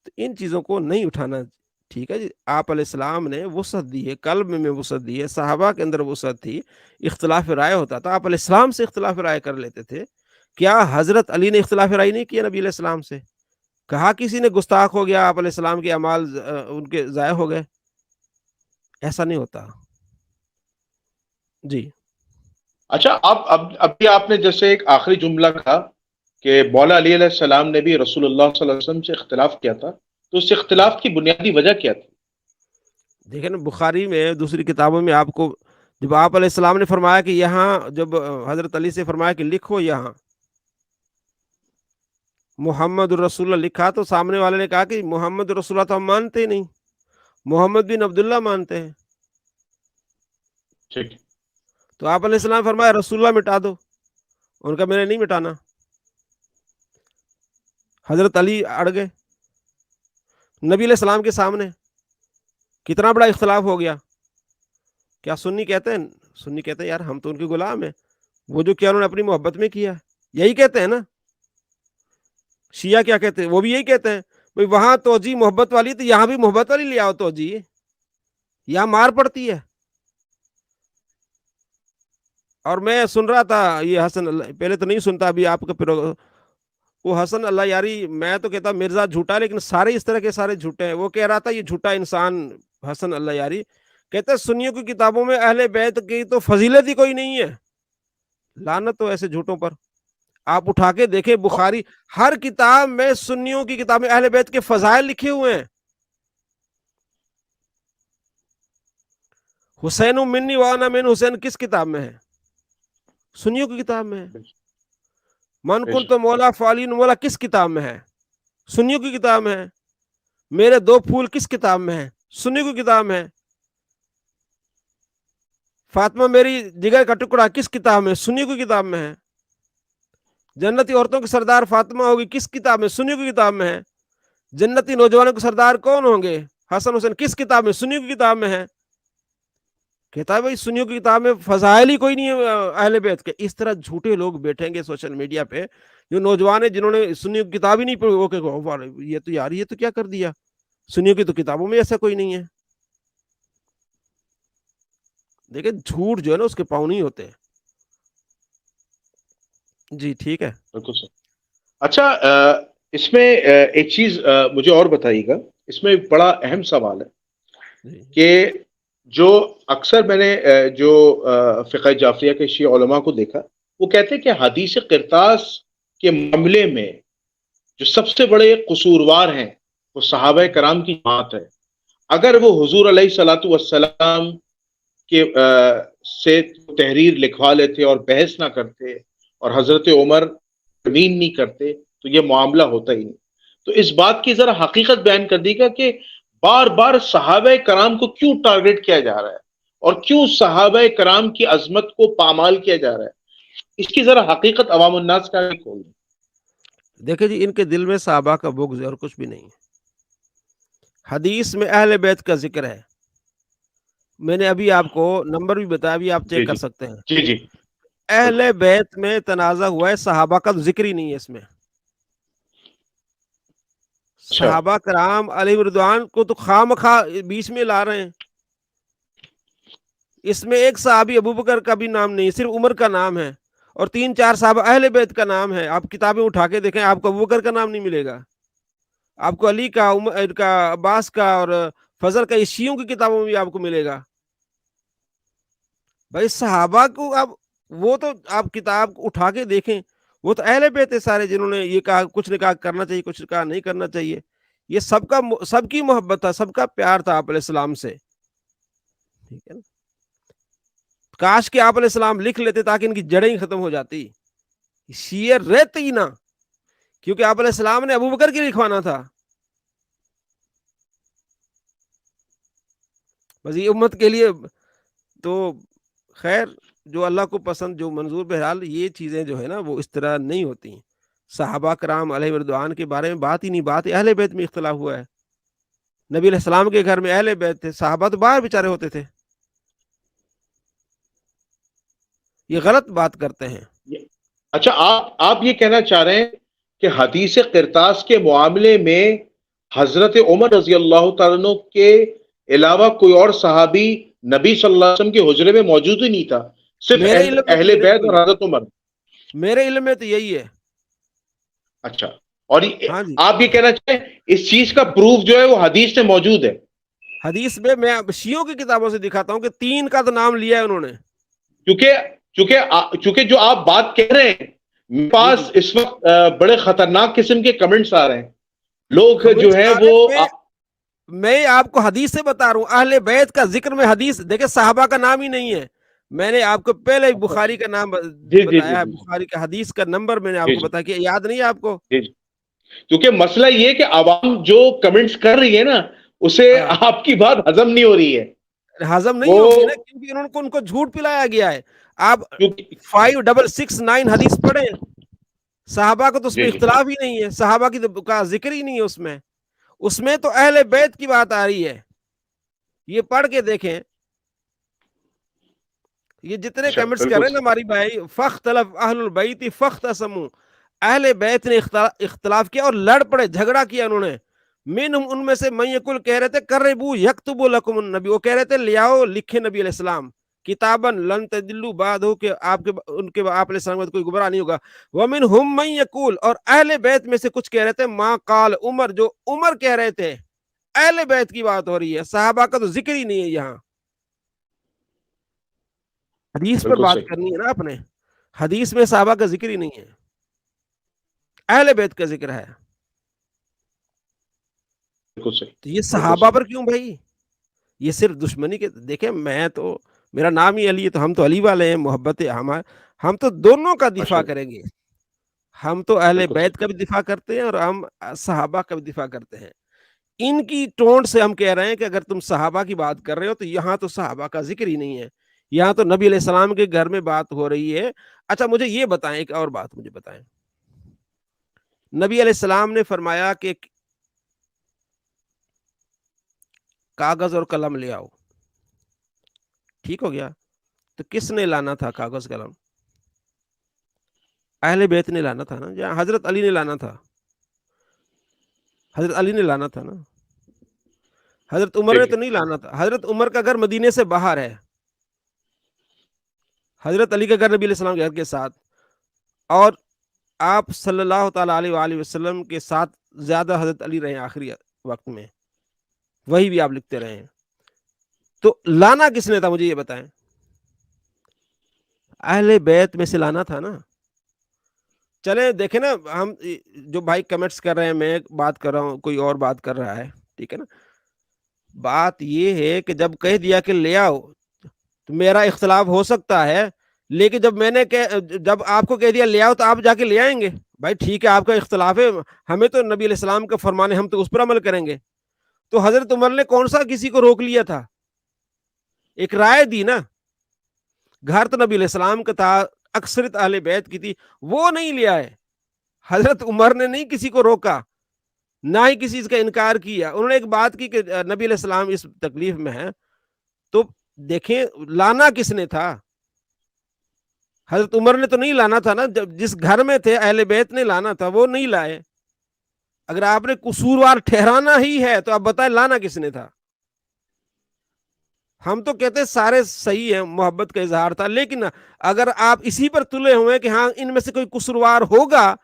تو ان چیزوں کو نہیں اٹھانا. ٹھیک ہے جی, آپ علیہ السلام نے وسعت دی ہے, قلب میں وسعت دی ہے, صحابہ کے اندر وسعت تھی, اختلاف رائے ہوتا تھا, آپ علیہ السلام سے اختلاف رائے کر لیتے تھے. کیا حضرت علی نے اختلاف رائے نہیں کیا نبی علیہ السلام سے؟ کہا کسی نے گستاخ ہو گیا, آپ علیہ السلام کے اعمال ان کے ضائع ہو گئے؟ ایسا نہیں ہوتا. جی اچھا، ابھی آپ نے جیسے ایک آخری جملہ کہا کہ مولا علی علیہ السلام نے بھی رسول اللہ صلی اللہ علیہ وسلم سے اختلاف کیا تھا، تو اس اختلاف کی بنیادی وجہ کیا تھی؟ دیکھیں نا, بخاری میں دوسری کتابوں میں آپ کو جب آپ علیہ السلام نے فرمایا کہ یہاں, جب حضرت علی سے فرمایا کہ لکھو یہاں محمد رسول اللہ لکھا, تو سامنے والے نے کہا کہ محمد رسول اللہ تو ہم مانتے ہی نہیں, محمد بن عبداللہ مانتے ہیں. ٹھیک. تو آپ علیہ السلام فرمایا رسول اللہ مٹا دو, ان کا میں نے نہیں مٹانا. حضرت علی اڑ گئے نبی علیہ السلام کے سامنے, کتنا بڑا اختلاف ہو گیا. کیا سنی کہتے ہیں, سنی کہتے ہیں یار ہم تو ان کے غلام ہیں, وہ جو کیا انہوں نے اپنی محبت میں کیا, یہی کہتے ہیں نا. شیعہ کیا کہتے ہیں, وہ بھی یہی کہتے ہیں بھئی وہاں توجہ محبت والی, تو یہاں بھی محبت والی لے آؤ توجہ, یہاں مار پڑتی ہے. اور میں سن رہا تھا یہ حسن اللہ, پہلے تو نہیں سنتا, ابھی آپ کا وہ حسن اللہ یاری, میں تو کہتا مرزا جھوٹا, لیکن سارے اس طرح کے سارے جھوٹے ہیں. وہ کہہ رہا تھا یہ جھوٹا انسان حسن اللہ یاری کہتا ہے سنیوں کی کتابوں میں اہل بیت کی تو فضیلت ہی کوئی نہیں ہے. لعنت ہو ایسے جھوٹوں پر. آپ اٹھا کے دیکھیں بخاری, ہر کتاب میں سنیوں کی کتاب میں اہل بیت کے فضائل لکھے ہوئے ہیں. حسین منی وانا من حسین کس کتاب میں ہے؟ سنیوں کی کتاب میں ہے. من کن تو مولا فالین مولا کس کتاب میں ہے؟ سنیوں کی کتاب میں ہے. میرے دو پھول کس کتاب میں ہے؟ سنیوں کی کتاب میں ہے. فاطمہ میری جگر کا ٹکڑا کس کتاب میں؟ سنیوں کی کتاب میں ہے. جنتی عورتوں کی سردار فاطمہ ہوگی کس کتاب میں؟ سنیوں کی کتاب میں ہے. جنتی نوجوانوں کے سردار کون ہوں گے؟ حسن حسین کس کتاب میں؟ سنیوں کی کتاب میں ہے. کہتا ہے بھائی سنیوں کی کتاب میں فضائل ہی کوئی نہیں ہے اہل بیت کے. اس طرح جھوٹے لوگ بیٹھیں گے سوشل میڈیا پہ, جو نوجوان ہیں جنہوں نے سنیوں کی کتاب ہی نہیں پڑھی, وہ کہ یہ تو یار یہ تو کیا کر دیا, سنیوں کی تو کتابوں میں ایسا کوئی نہیں ہے. دیکھیں جھوٹ جو ہے نا اس کے پاؤں نہیں ہوتے. جی ٹھیک ہے. بالکل سر. اچھا، اس میں ایک چیز مجھے اور بتائیے گا, اس میں بڑا اہم سوال ہے جی کہ جو اکثر میں نے جو فقہ جعفریہ کے شیعہ علماء کو دیکھا, وہ کہتے ہیں کہ حدیث قرطاس کے معاملے میں جو سب سے بڑے قصوروار ہیں وہ صحابہ کرام کی جماعت ہے. اگر وہ حضور علیہ الصلوۃ والسلام کے سے تحریر لکھوا لیتے اور بحث نہ کرتے اور حضرت عمر تمین نہیں کرتے تو یہ معاملہ ہوتا ہی نہیں. تو اس بات کی ذرا حقیقت بیان کر دی گا کہ بار بار صحابہ کرام کو کیوں ٹارگٹ کیا جا رہا ہے اور کیوں صحابہ کرام کی عظمت کو پامال کیا جا رہا ہے, اس کی ذرا حقیقت عوام الناس کا کھول دیں. دیکھیں جی, ان کے دل میں صحابہ کا بغض ہے اور کچھ بھی نہیں ہے. حدیث میں اہل بیت کا ذکر ہے, میں نے ابھی آپ کو نمبر بھی بتایا, ابھی آپ جی چیک کر جی سکتے ہیں. جی جی. اہل بالکل. بیت میں تنازع ہوا ہے, صحابہ کا ذکر ہی نہیں ہے اس میں. اچھا. صحابہ کرام علیہ رضوان کو تو خواہ بیچ میں لا رہے ہیں. اس میں ایک صحابی ابو بکر کا بھی نام نہیں, صرف عمر کا نام ہے, اور 3-4 صحابہ اہل بیت کا نام ہے. آپ کتابیں اٹھا کے دیکھیں, آپ کو ابو بکر کا نام نہیں ملے گا, آپ کو علی کا, عمر کا, عباس کا اور فضل کا, شیعوں کی کتابوں میں بھی آپ کو ملے گا. بھائی صحابہ کو اب وہ تو آپ کتاب اٹھا کے دیکھیں, وہ تو اہل بیت سارے, جنہوں نے یہ کہا, کچھ نے کہا کرنا چاہیے, کچھ نے کہا نہیں کرنا چاہیے. یہ سب کی محبت تھا, سب کا پیار تھا آپ علیہ السلام سے. ٹھیک ہے نا. کاش کہ آپ علیہ السلام لکھ لیتے تاکہ ان کی جڑیں ہی ختم ہو جاتی, شیعہ رہتے ہی نہ, کیونکہ آپ علیہ السلام نے ابو بکر کی لکھوانا تھا. بس یہ امت کے لیے تو خیر, جو اللہ کو پسند, جو منظور, بہرحال یہ چیزیں جو ہے نا وہ اس طرح نہیں ہوتی. صحابہ کرام علیہ رضوان کے بارے میں بات ہی نہیں, بات اہل بیت میں اختلاف ہوا ہے. نبی علیہ السلام کے گھر میں اہل بیت تھے, صحابہ تو باہر بیچارے ہوتے تھے. یہ غلط بات کرتے ہیں. اچھا, آپ یہ کہنا چاہ رہے ہیں کہ حدیث قرطاس کے معاملے میں حضرت عمر رضی اللہ تعالیٰ عنہ کے علاوہ کوئی اور صحابی نبی صلی اللہ علیہ وسلم کے حجرے میں موجود ہی نہیں تھا، صرف میرے علم میں تو اہل بیت یہی اور ہے، حضرت عمر. میرے علم میں تو یہی ہے. اچھا، اور ہاں جی، آپ یہ کہنا چاہیں اس چیز کا پروف جو ہے وہ حدیث میں موجود ہے؟ حدیث میں شیعوں کی کتابوں سے دکھاتا ہوں کہ 3 کا تو نام لیا ہے انہوں نے. چونکہ جو آپ بات کہہ رہے ہیں، میرے جی پاس جی، اس وقت بڑے خطرناک قسم کے کمنٹس آ رہے ہیں. لوگ جو کمنٹس ہے آ رہے وہ ہیں. میں آپ کو حدیث سے بتا رہا ہوں، اہل بیت کا ذکر میں حدیث دیکھیں، صحابہ کا نام ہی نہیں ہے. میں نے آپ کو پہلے ہی اچھا بخاری کا نام جی جی جی بتایا ہے، جی بخاری کا حدیث کا نمبر میں نے آپ جی کو جی بتایا، کہ یاد نہیں ہے آپ کو؟ جی جی. کیونکہ مسئلہ یہ ہے کہ عوام جو کمنٹس کر رہی ہے نا، اسے ہاں، آپ کی بات ہضم نہیں ہو رہی ہے. ہضم نہیں وہ ہوگی نا، کیونکہ ان کو جھوٹ پلایا گیا ہے. آپ کیونکہ 5669 حدیث پڑھیں، صحابہ کو تو اس جی میں جی اختلاف ہی نہیں ہے، صحابہ کی تو کا ذکر ہی نہیں ہے اس میں تو اہل بیت کی بات آ رہی ہے. یہ پڑھ کے دیکھیں، یہ جتنے اچھا کمنٹس کر بالکل رہے ہیں نا ہماری بھائی، فختلف اہل البیت فاختصموا، اہل بیت نے اختلاف کیا اور لڑ پڑے، جھگڑا کیا انہوں نے. منہم، ان میں سے، من یقول، کہہ رہے تھے، قربوا یکتب لکم النبی، وہ کہہ رہے تھے لے آؤ لکھے نبی علیہ السلام کتابا لن تدلوا بعد، ہو کہ آپ علیہ السلام کا کوئی گمراہ نہیں ہوگا. ومنہم من یقول، اور اہل بیت میں سے کچھ کہہ رہے تھے ما قال عمر، جو عمر کہہ رہے تھے. اہل بیت کی بات ہو رہی ہے، صحابہ کا تو ذکر ہی نہیں ہے. یہاں حدیث پر بالکل بات صحیح. کرنی ہے نا آپ نے، حدیث میں صحابہ کا ذکر ہی نہیں ہے، اہل بیت کا ذکر ہے. بالکل صحیح. تو یہ بالکل صحابہ صحیح. پر کیوں بھائی؟ یہ صرف دشمنی کے، دیکھیں میں تو، میرا نام ہی علی ہے، تو ہم تو علی والے ہیں، محبت ہم تو دونوں کا ماشاء دفاع اللہ. کریں گے. ہم تو اہل بالکل بیت صحیح. کا بھی دفاع کرتے ہیں اور ہم صحابہ کا بھی دفاع کرتے ہیں. ان کی ٹونٹ سے ہم کہہ رہے ہیں کہ اگر تم صحابہ کی بات کر رہے ہو تو یہاں تو صحابہ کا ذکر ہی نہیں ہے، یہاں تو نبی علیہ السلام کے گھر میں بات ہو رہی ہے. اچھا مجھے یہ بتائیں، ایک اور بات مجھے بتائیں، نبی علیہ السلام نے فرمایا کہ کاغذ اور قلم لے آؤ، ٹھیک ہو گیا، تو کس نے لانا تھا کاغذ قلم؟ اہل بیت نے لانا تھا نا، یا حضرت علی نے لانا تھا؟ حضرت علی نے لانا تھا نا، حضرت عمر نے دیکھیے تو نہیں لانا تھا. حضرت عمر کا گھر مدینے سے باہر ہے، حضرت علی کا گھر نبی علیہ السلام کے گھر کے ساتھ، اور آپ صلی اللہ تعالی علیہ وآلہ وسلم کے ساتھ زیادہ حضرت علی رہے آخری وقت میں، وہی بھی آپ لکھتے رہے ہیں. تو لانا کس نے تھا مجھے یہ بتائیں؟ اہل بیت میں سے لانا تھا نا. چلے دیکھیں نا، ہم جو بھائی کمنٹس کر رہے ہیں، میں بات کر رہا ہوں، کوئی اور بات کر رہا ہے، ٹھیک ہے نا. بات یہ ہے کہ جب کہہ دیا کہ لے آؤ تو میرا اختلاف ہو سکتا ہے، لیکن جب آپ کو کہہ دیا لے آؤ تو آپ جا کے لے آئیں گے. بھائی ٹھیک ہے، آپ کا اختلاف ہے، ہمیں تو نبی علیہ السلام کا فرمان ہے، ہم تو اس پر عمل کریں گے. تو حضرت عمر نے کون سا کسی کو روک لیا تھا؟ ایک رائے دی نا. گھر تو نبی علیہ السلام کا تھا، اکثرت اہل بیت کی تھی، وہ نہیں لے آئے. حضرت عمر نے نہیں کسی کو روکا، نہ ہی کسی چیز کا انکار کیا. انہوں نے ایک بات کی کہ نبی علیہ السلام اس تکلیف میں ہے. تو دیکھیں لانا کس نے تھا؟ حضرت عمر نے تو نہیں لانا تھا نا، جس گھر میں تھے اہل بیت نے لانا تھا، وہ نہیں لائے. اگر آپ نے قصوروار ٹھہرانا ہی ہے تو آپ بتائیں لانا کس نے تھا؟ ہم تو کہتے سارے صحیح ہیں، محبت کا اظہار تھا، لیکن اگر آپ اسی پر تلے ہوئے کہ ہاں ان میں سے کوئی قصوروار ہوگا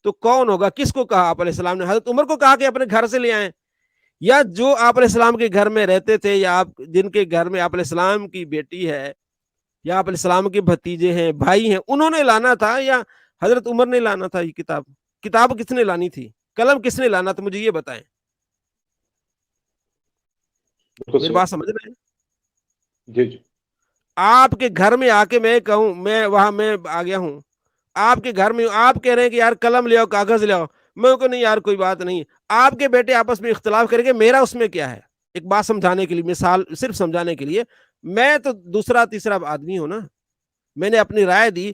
تو کون ہوگا؟ کس کو کہا آپ علیہ السلام نے؟ حضرت عمر کو کہا کہ اپنے گھر سے لے آئیں، یا جو آپ علیہ السلام کے گھر میں رہتے تھے، یا آپ جن کے گھر میں آپ علیہ السلام کی بیٹی ہے، یا آپ علیہ السلام کے بھتیجے ہیں، بھائی ہیں، انہوں نے لانا تھا، یا حضرت عمر نے لانا تھا؟ یہ کتاب کس نے لانی تھی؟ قلم کس نے لانا تھا؟ مجھے یہ بتائیں. بالکل میری صحیح. بات سمجھ رہے ہیں؟ جی جی. آپ کے گھر میں آ کے میں کہوں، میں وہاں میں آ گیا ہوں آپ کے گھر میں، آپ کہہ رہے ہیں کہ یار قلم لے آؤ، کاغذ لے آؤ، میں کو نہیں یار کوئی بات نہیں. آپ کے بیٹے آپس میں اختلاف کریں گے، میرا اس میں کیا ہے؟ ایک بات سمجھانے کے لیے، مثال صرف سمجھانے کے لیے، میں تو دوسرا تیسرا آدمی ہوں نا، میں نے اپنی رائے دی.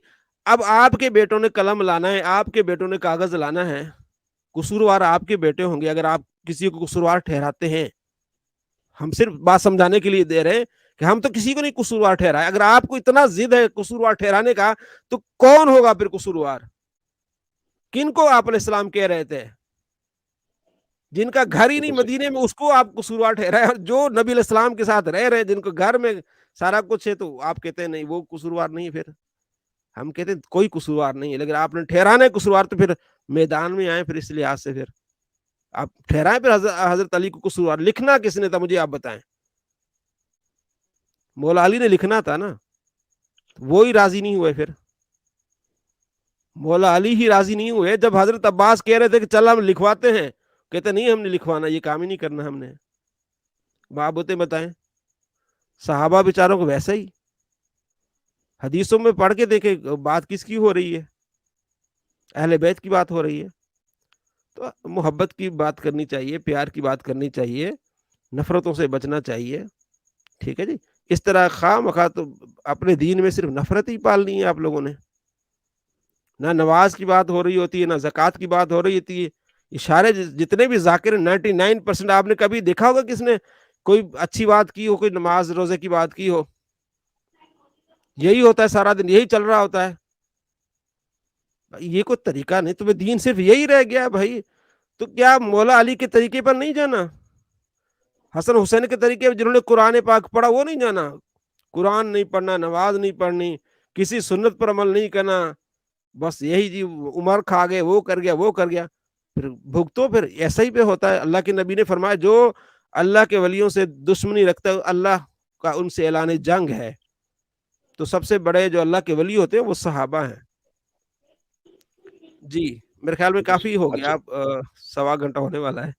اب آپ کے بیٹوں نے قلم لانا ہے، آپ کے بیٹوں نے کاغذ لانا ہے، قصوروار آپ کے بیٹے ہوں گے اگر آپ کسی کو قصوروار ٹھہراتے ہیں. ہم صرف بات سمجھانے کے لیے دے رہے ہیں کہ ہم تو کسی کو نہیں قصوروار ٹھہرائے. اگر آپ کو اتنا ضد ہے قصوروار ٹھہرانے کا تو کون ہوگا پھر قصوروار؟ کن کو آپ علیہ السلام کہہ رہے تھے؟ جن کا گھر ہی نہیں بالکل صحیح. مدینے میں، اس کو آپ قصوروار ٹھہرائے، اور جو نبی علیہ السلام کے ساتھ رہ رہے، جن کو گھر میں سارا کچھ ہے، تو آپ کہتے ہیں نہیں وہ قصوروار نہیں ہے. پھر ہم کہتے ہیں کوئی قصوروار نہیں ہے، لیکن آپ نے ٹھہرانا ہے قصوروار، تو پھر میدان میں آئے. پھر اس لحاظ سے پھر آپ ٹھہرائیں پھر حضرت علی کو قصوروار. لکھنا کس نے تھا مجھے آپ بتائیں؟ مولا علی نے لکھنا تھا نا، وہی راضی نہیں ہوئے. پھر مولا علی ہی راضی نہیں ہوئے جب حضرت عباس کہہ رہے تھے کہ چل ہم لکھواتے ہیں، کہتے نہیں ہم نے لکھوانا، یہ کام ہی نہیں کرنا ہم نے. آپ ہوتے بتائیں، صحابہ بیچاروں کو ویسا ہی. حدیثوں میں پڑھ کے دیکھیں بات کس کی ہو رہی ہے، اہل بیت کی بات ہو رہی ہے. تو محبت کی بات کرنی چاہیے، پیار کی بات کرنی چاہیے، نفرتوں سے بچنا چاہیے. ٹھیک ہے جی. اس طرح خواہ مخواہ تو اپنے دین میں صرف نفرت ہی پالنی ہے آپ لوگوں نے. نہ نماز کی بات ہو رہی ہوتی ہے، نہ زکوٰۃ کی بات ہو رہی ہوتی ہے. اشارے جتنے بھی ذاکر 99% آپ نے کبھی دیکھا ہوگا کس نے کوئی اچھی بات کی ہو، کوئی نماز روزے کی بات کی ہو؟ یہی ہوتا ہے، سارا دن یہی چل رہا ہوتا ہے. یہ کوئی طریقہ نہیں. تمہیں دین صرف یہی رہ گیا بھائی. تو کیا مولا علی کے طریقے پر نہیں جانا؟ حسن حسین کے طریقے پر جنہوں نے قرآن پاک پڑھا وہ نہیں جانا؟ قرآن نہیں پڑھنا، نماز نہیں پڑھنی، کسی سنت پر عمل نہیں کرنا، بس یہی جی عمر کھا گئے، وہ کر گیا وہ کر گیا. پھر بھگتو. پھر ایسا ہی پہ ہوتا ہے. اللہ کے نبی نے فرمایا جو اللہ کے ولیوں سے دشمنی رکھتا ہے اللہ کا ان سے اعلان جنگ ہے. تو سب سے بڑے جو اللہ کے ولی ہوتے ہیں وہ صحابہ ہیں. جی میرے خیال میں بالکل کافی صحیح. ہو گیا، اچھا. اب 1.25 گھنٹہ ہونے والا ہے.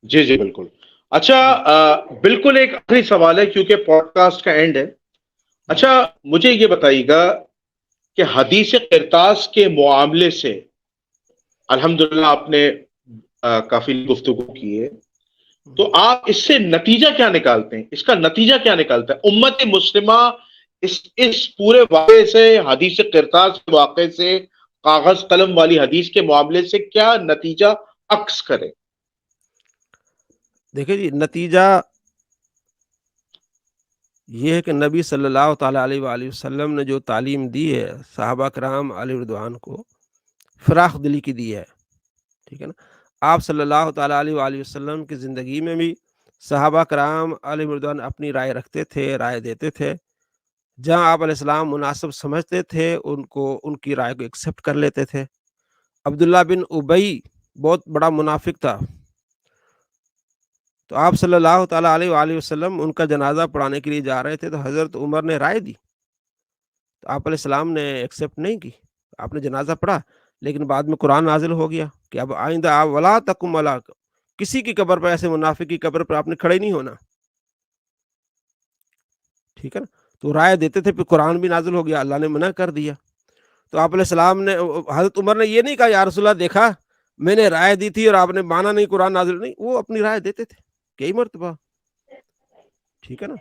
جی جی بالکل. اچھا جی بالکل ایک آخری سوال ہے کیونکہ پوڈ کاسٹ کا اینڈ ہے. جی اچھا مجھے یہ بتائیے گا کہ حدیث قرطاس کے معاملے سے الحمدللہ آپ نے کافی گفتگو کی ہے، تو آپ اس سے نتیجہ کیا نکالتے ہیں؟ اس کا نتیجہ کیا نکالتا ہے امت مسلمہ اس پورے واقعے سے، حدیث قرطاس کے واقعے سے، کاغذ قلم والی حدیث کے معاملے سے کیا نتیجہ عکس کرے؟ دیکھیں جی، نتیجہ یہ ہے کہ نبی صلی اللہ تعالیٰ علیہ وآلہ وسلم نے جو تعلیم دی ہے صحابہ کرام علیہ رضوان کو، فراخ دلی کی دی ہے. ٹھیک ہے نا. آپ صلی اللہ تعالیٰ علیہ وآلہ وسلم کی زندگی میں بھی صحابہ کرام علیہ رضوان اپنی رائے رکھتے تھے، رائے دیتے تھے. جہاں آپ علیہ السلام مناسب سمجھتے تھے ان کی رائے کو ایکسیپٹ کر لیتے تھے. عبداللہ بن ابی بہت بڑا منافق تھا، تو آپ صلی اللہ تعالیٰ علیہ وآلہ وسلم ان کا جنازہ پڑھانے کے لیے جا رہے تھے، تو حضرت عمر نے رائے دی، تو آپ علیہ السلام نے ایکسیپٹ نہیں کی. آپ نے جنازہ پڑھا، لیکن بعد میں قرآن نازل ہو گیا کہ اب آئندہ آپ ولا تقم علی، کسی کی قبر پر، ایسے منافق کی قبر پر آپ نے کھڑے نہیں ہونا. ٹھیک ہے نا. تو رائے دیتے تھے، پھر قرآن بھی نازل ہو گیا، اللہ نے منع کر دیا. تو آپ علیہ السلام نے، حضرت عمر نے یہ نہیں کہا یا رسول اللہ دیکھا میں نے رائے دی تھی اور آپ نے مانا نہیں، قرآن نازل نہیں. وہ اپنی رائے دیتے تھے کئی مرتبہ. ٹھیک ہے نا.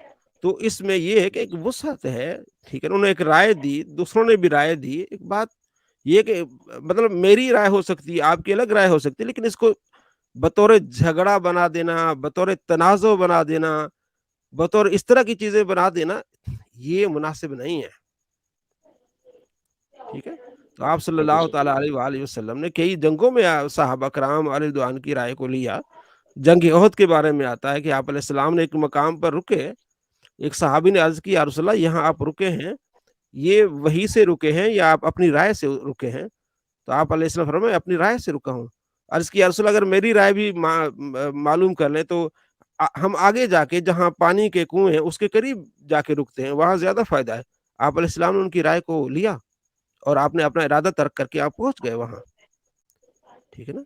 تو اس میں یہ ہے کہ ایک وسعت ہے. ٹھیک ہے نا. انہوں نے ایک رائے دی، دوسروں نے بھی رائے دی. ایک بات یہ کہ مطلب میری رائے ہو سکتی ہے، آپ کی الگ رائے ہو سکتی ہے، لیکن اس کو بطور جھگڑا بنا دینا، بطور تنازع بنا دینا، بطور اس طرح کی چیزیں بنا دینا، یہ مناسب نہیں ہے. ٹھیک ہے. تو آپ صلی بالکل اللہ صحیح. تعالیٰ علیہ وآلہ وسلم نے کئی جنگوں میں صحابہ کرام علیہ رضوان کی رائے کو لیا. جنگ احد کے بارے میں آتا ہے کہ آپ علیہ السلام نے ایک مقام پر رکے، ایک صحابی نے عرض کی یا رسول اللہ یہاں آپ رکے ہیں، یہ وحی سے رکے ہیں یا آپ اپنی رائے سے رکے ہیں؟ تو آپ علیہ السلام فرمائے اپنی رائے سے رکا ہوں. عرض کی یا رسول اللہ اگر میری رائے بھی معلوم کر لیں تو ہم آگے جا کے جہاں پانی کے کنویں ہیں اس کے قریب جا کے رکتے ہیں، وہاں زیادہ فائدہ ہے. آپ علیہ السلام نے ان کی رائے کو لیا اور آپ نے اپنا ارادہ ترک کر کے آپ پہنچ گئے وہاں. ٹھیک ہے نا.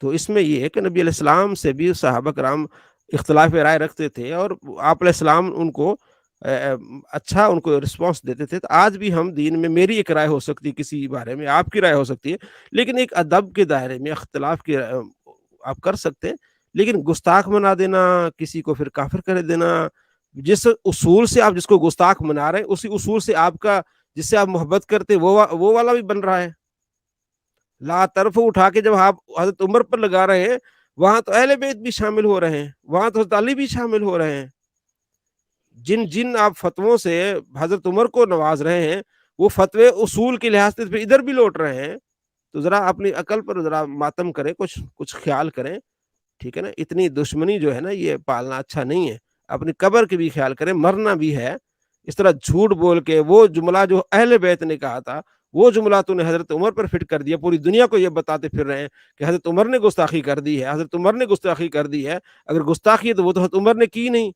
تو اس میں یہ ہے کہ نبی علیہ السلام سے بھی صحابہ کرام اختلاف رائے رکھتے تھے اور آپ علیہ السلام ان کو اچھا ان کو رسپانس دیتے تھے. تو آج بھی ہم دین میں میری ایک رائے ہو سکتی ہے کسی بارے میں، آپ کی رائے ہو سکتی ہے، لیکن ایک ادب کے دائرے میں اختلاف کی آپ کر سکتے ہیں. لیکن گستاخ بنا دینا، کسی کو پھر کافر کر دینا، جس اصول سے آپ جس کو گستاخ بنا رہے ہیں اسی اصول سے آپ کا جس سے آپ محبت کرتے وہ والا بھی بن رہا ہے. لا طرف اٹھا کے جب آپ حضرت عمر پر لگا رہے ہیں، وہاں تو اہل بیت بھی شامل ہو رہے ہیں، وہاں تو حضرت علی بھی شامل ہو رہے ہیں. جن آپ فتووں سے حضرت عمر کو نواز رہے ہیں وہ فتوے اصول کے لحاظ سے ادھر بھی لوٹ رہے ہیں. تو ذرا اپنی عقل پر ذرا ماتم کریں، کچھ خیال کریں. ٹھیک ہے نا. اتنی دشمنی جو ہے نا یہ پالنا اچھا نہیں ہے. اپنی قبر کی بھی خیال کریں, مرنا بھی ہے. اس طرح جھوٹ بول کے وہ جملہ جو اہل بیت نے کہا تھا وہ جملہ تو نے حضرت عمر پر فٹ کر دیا, پوری دنیا کو یہ بتاتے پھر رہے ہیں کہ حضرت عمر نے گستاخی کر دی ہے, حضرت عمر نے گستاخی کر دی ہے. اگر گستاخی ہے تو وہ تو حضرت عمر نے کی نہیں,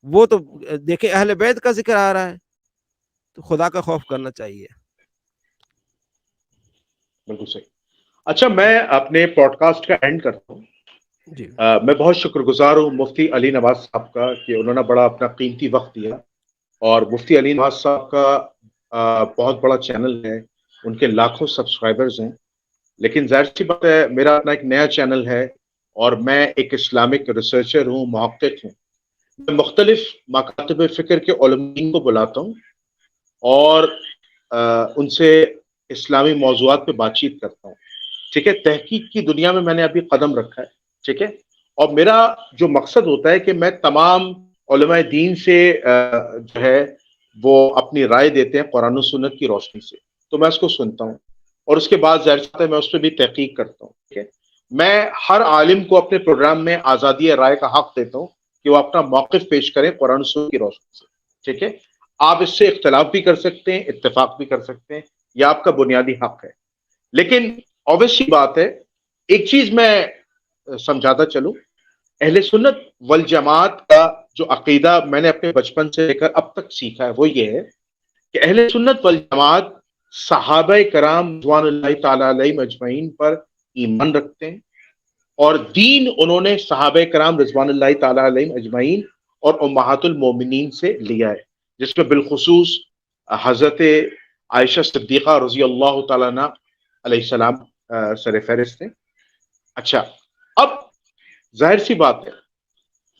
وہ تو دیکھیں اہل بیت کا ذکر آ رہا ہے. تو خدا کا خوف کرنا چاہیے. بالکل صحیح. اچھا, میں اپنے پوڈ کاسٹ کا اینڈ کرتا ہوں. جی میں بہت شکر گزار ہوں مفتی علی نواز صاحب کا کہ انہوں نے بڑا اپنا قیمتی وقت دیا. اور مفتی علی نواز صاحب کا بہت بڑا چینل ہے, ان کے لاکھوں سبسکرائبرز ہیں. لیکن ظاہر سی بات ہے میرا اپنا ایک نیا چینل ہے اور میں ایک اسلامک ریسرچر ہوں, محقق ہوں. میں مختلف مکاتب فکر کے علماء کو بلاتا ہوں اور ان سے اسلامی موضوعات پہ بات چیت کرتا ہوں. ٹھیک ہے, تحقیق کی دنیا میں میں نے ابھی قدم رکھا ہے. ٹھیک ہے, اور میرا جو مقصد ہوتا ہے کہ میں تمام علماء دین سے جو ہے وہ اپنی رائے دیتے ہیں قرآن و سنت کی روشنی سے, تو میں اس کو سنتا ہوں اور اس کے بعد ظاہر سی بات ہے میں اس پہ بھی تحقیق کرتا ہوں. ٹھیک ہے, میں ہر عالم کو اپنے پروگرام میں آزادی رائے کا حق دیتا ہوں کہ وہ اپنا موقف پیش کریں قرآن و سنت کی روشنی سے. ٹھیک ہے, آپ اس سے اختلاف بھی کر سکتے ہیں, اتفاق بھی کر سکتے ہیں, یہ آپ کا بنیادی حق ہے. لیکن obviously بات ہے, ایک چیز میں سمجھاتا چلوں, اہل سنت والجماعت کا جو عقیدہ میں نے اپنے بچپن سے لے کر اب تک سیکھا ہے وہ یہ ہے کہ اہل سنت والجماعت صحابہ کرام رضوان اللہ تعالی علیہم اجمعین پر ایمان رکھتے ہیں اور دین انہوں نے صحابہ کرام رضوان اللہ تعالی علیہم اجمعین اور امہات المومنین سے لیا ہے, جس میں بالخصوص حضرت عائشہ صدیقہ رضی اللہ تعالیٰ عنہ علیہ السلام سر فہرست ہیں. اچھا, اب ظاہر سی بات ہے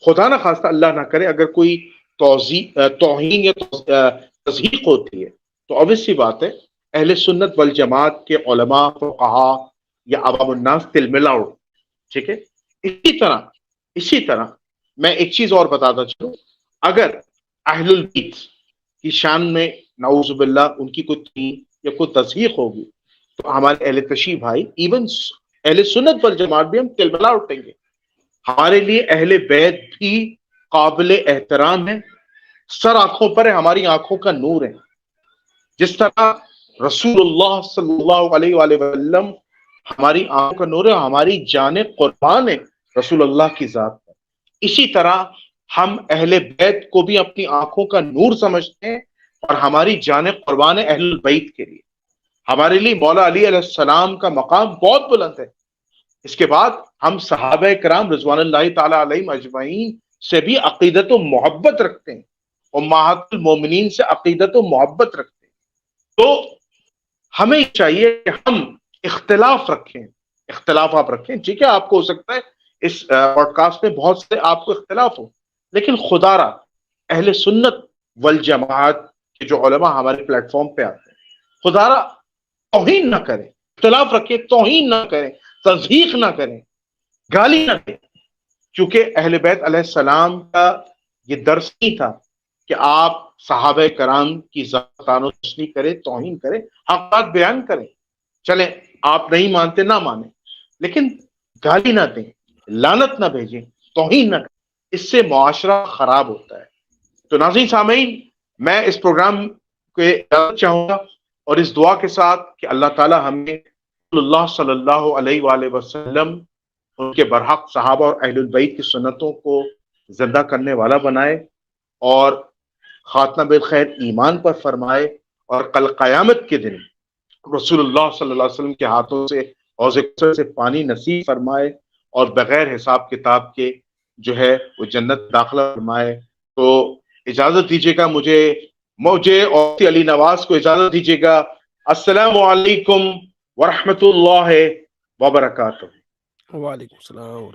خدا نہ خواستہ اللہ نہ کرے اگر کوئی توہین یا تضحیق ہوتی ہے تو obvious سی بات ہے اہل سنت والجماعت کے علماء فقہا یا عوام الناس تل ملا اڑ. ٹھیک ہے, اسی طرح میں ایک چیز اور بتاتا چلوں, اگر اہل البیت کی شان میں نعوذ باللہ ان کی کوئی توہین یا کوئی تضحیق ہوگی تو ہمارے اہل تشیع بھائی ایون اہل سنت والجماعت بھی ہم تلملا اٹھیں گے. ہمارے لیے اہل بیت بھی قابل احترام ہے, سر آنکھوں پر ہے, ہماری آنکھوں کا نور ہے. جس طرح رسول اللہ صلی اللہ علیہ وآلہ وسلم ہماری آنکھوں کا نور ہے, ہماری جان قربان ہے رسول اللہ کی ذات پر, اسی طرح ہم اہل بیت کو بھی اپنی آنکھوں کا نور سمجھتے ہیں اور ہماری جان قربان ہے اہل بیت کے لیے. ہمارے لیے مولا علی علیہ السلام کا مقام بہت بلند ہے. اس کے بعد ہم صحابہ کرام رضوان اللہ تعالی علیہم اجمعین سے بھی عقیدت و محبت رکھتے ہیں, امہات المومنین سے عقیدت و محبت رکھتے ہیں. تو ہمیں چاہیے کہ ہم اختلاف رکھیں, اختلاف آپ رکھیں. ٹھیک ہے, آپ کو ہو سکتا ہے اس پوڈ کاسٹ میں بہت سے آپ کو اختلاف ہو, لیکن خدا را اہل سنت والجماعت کے جو علماء ہمارے پلیٹ فارم پہ آتے ہیں خدا را توہین نہ کریں, اختلاف رکھیں, توہین نہ کریں, تضحیق نہ کریں, گالی نہ دیں, کیونکہ اہل بیت علیہ السلام کا یہ درس نہیں تھا کہ آپ صحابہ کرام کی ذاتان و تشریح کریں, توہین کریں, حقات بیان کریں. چلیں آپ نہیں مانتے نہ مانیں, لیکن گالی نہ دیں, لعنت نہ بھیجیں, توہین نہ کریں, اس سے معاشرہ خراب ہوتا ہے. تو ناظرین سامعین, میں اس پروگرام کو اجازت چاہوں گا اور اس دعا کے ساتھ کہ اللہ تعالی ہمیں رسول اللہ صلی اللہ علیہ وآلہ وسلم ان کے برحق صحابہ اور اہل البیت کی سنتوں کو زندہ کرنے والا بنائے اور خاتمہ بالخیر ایمان پر فرمائے, اور کل قیامت کے دن رسول اللہ صلی اللہ علیہ وسلم کے ہاتھوں سے حوض کوثر سے پانی نصیب فرمائے اور بغیر حساب کتاب کے جو ہے وہ جنت داخلہ فرمائے. تو اجازت دیجیے گا مجھے اور علی نواز کو اجازت دیجیے گا. السلام علیکم ورحمۃ اللہ وبرکاتہ. وعلیکم السلام.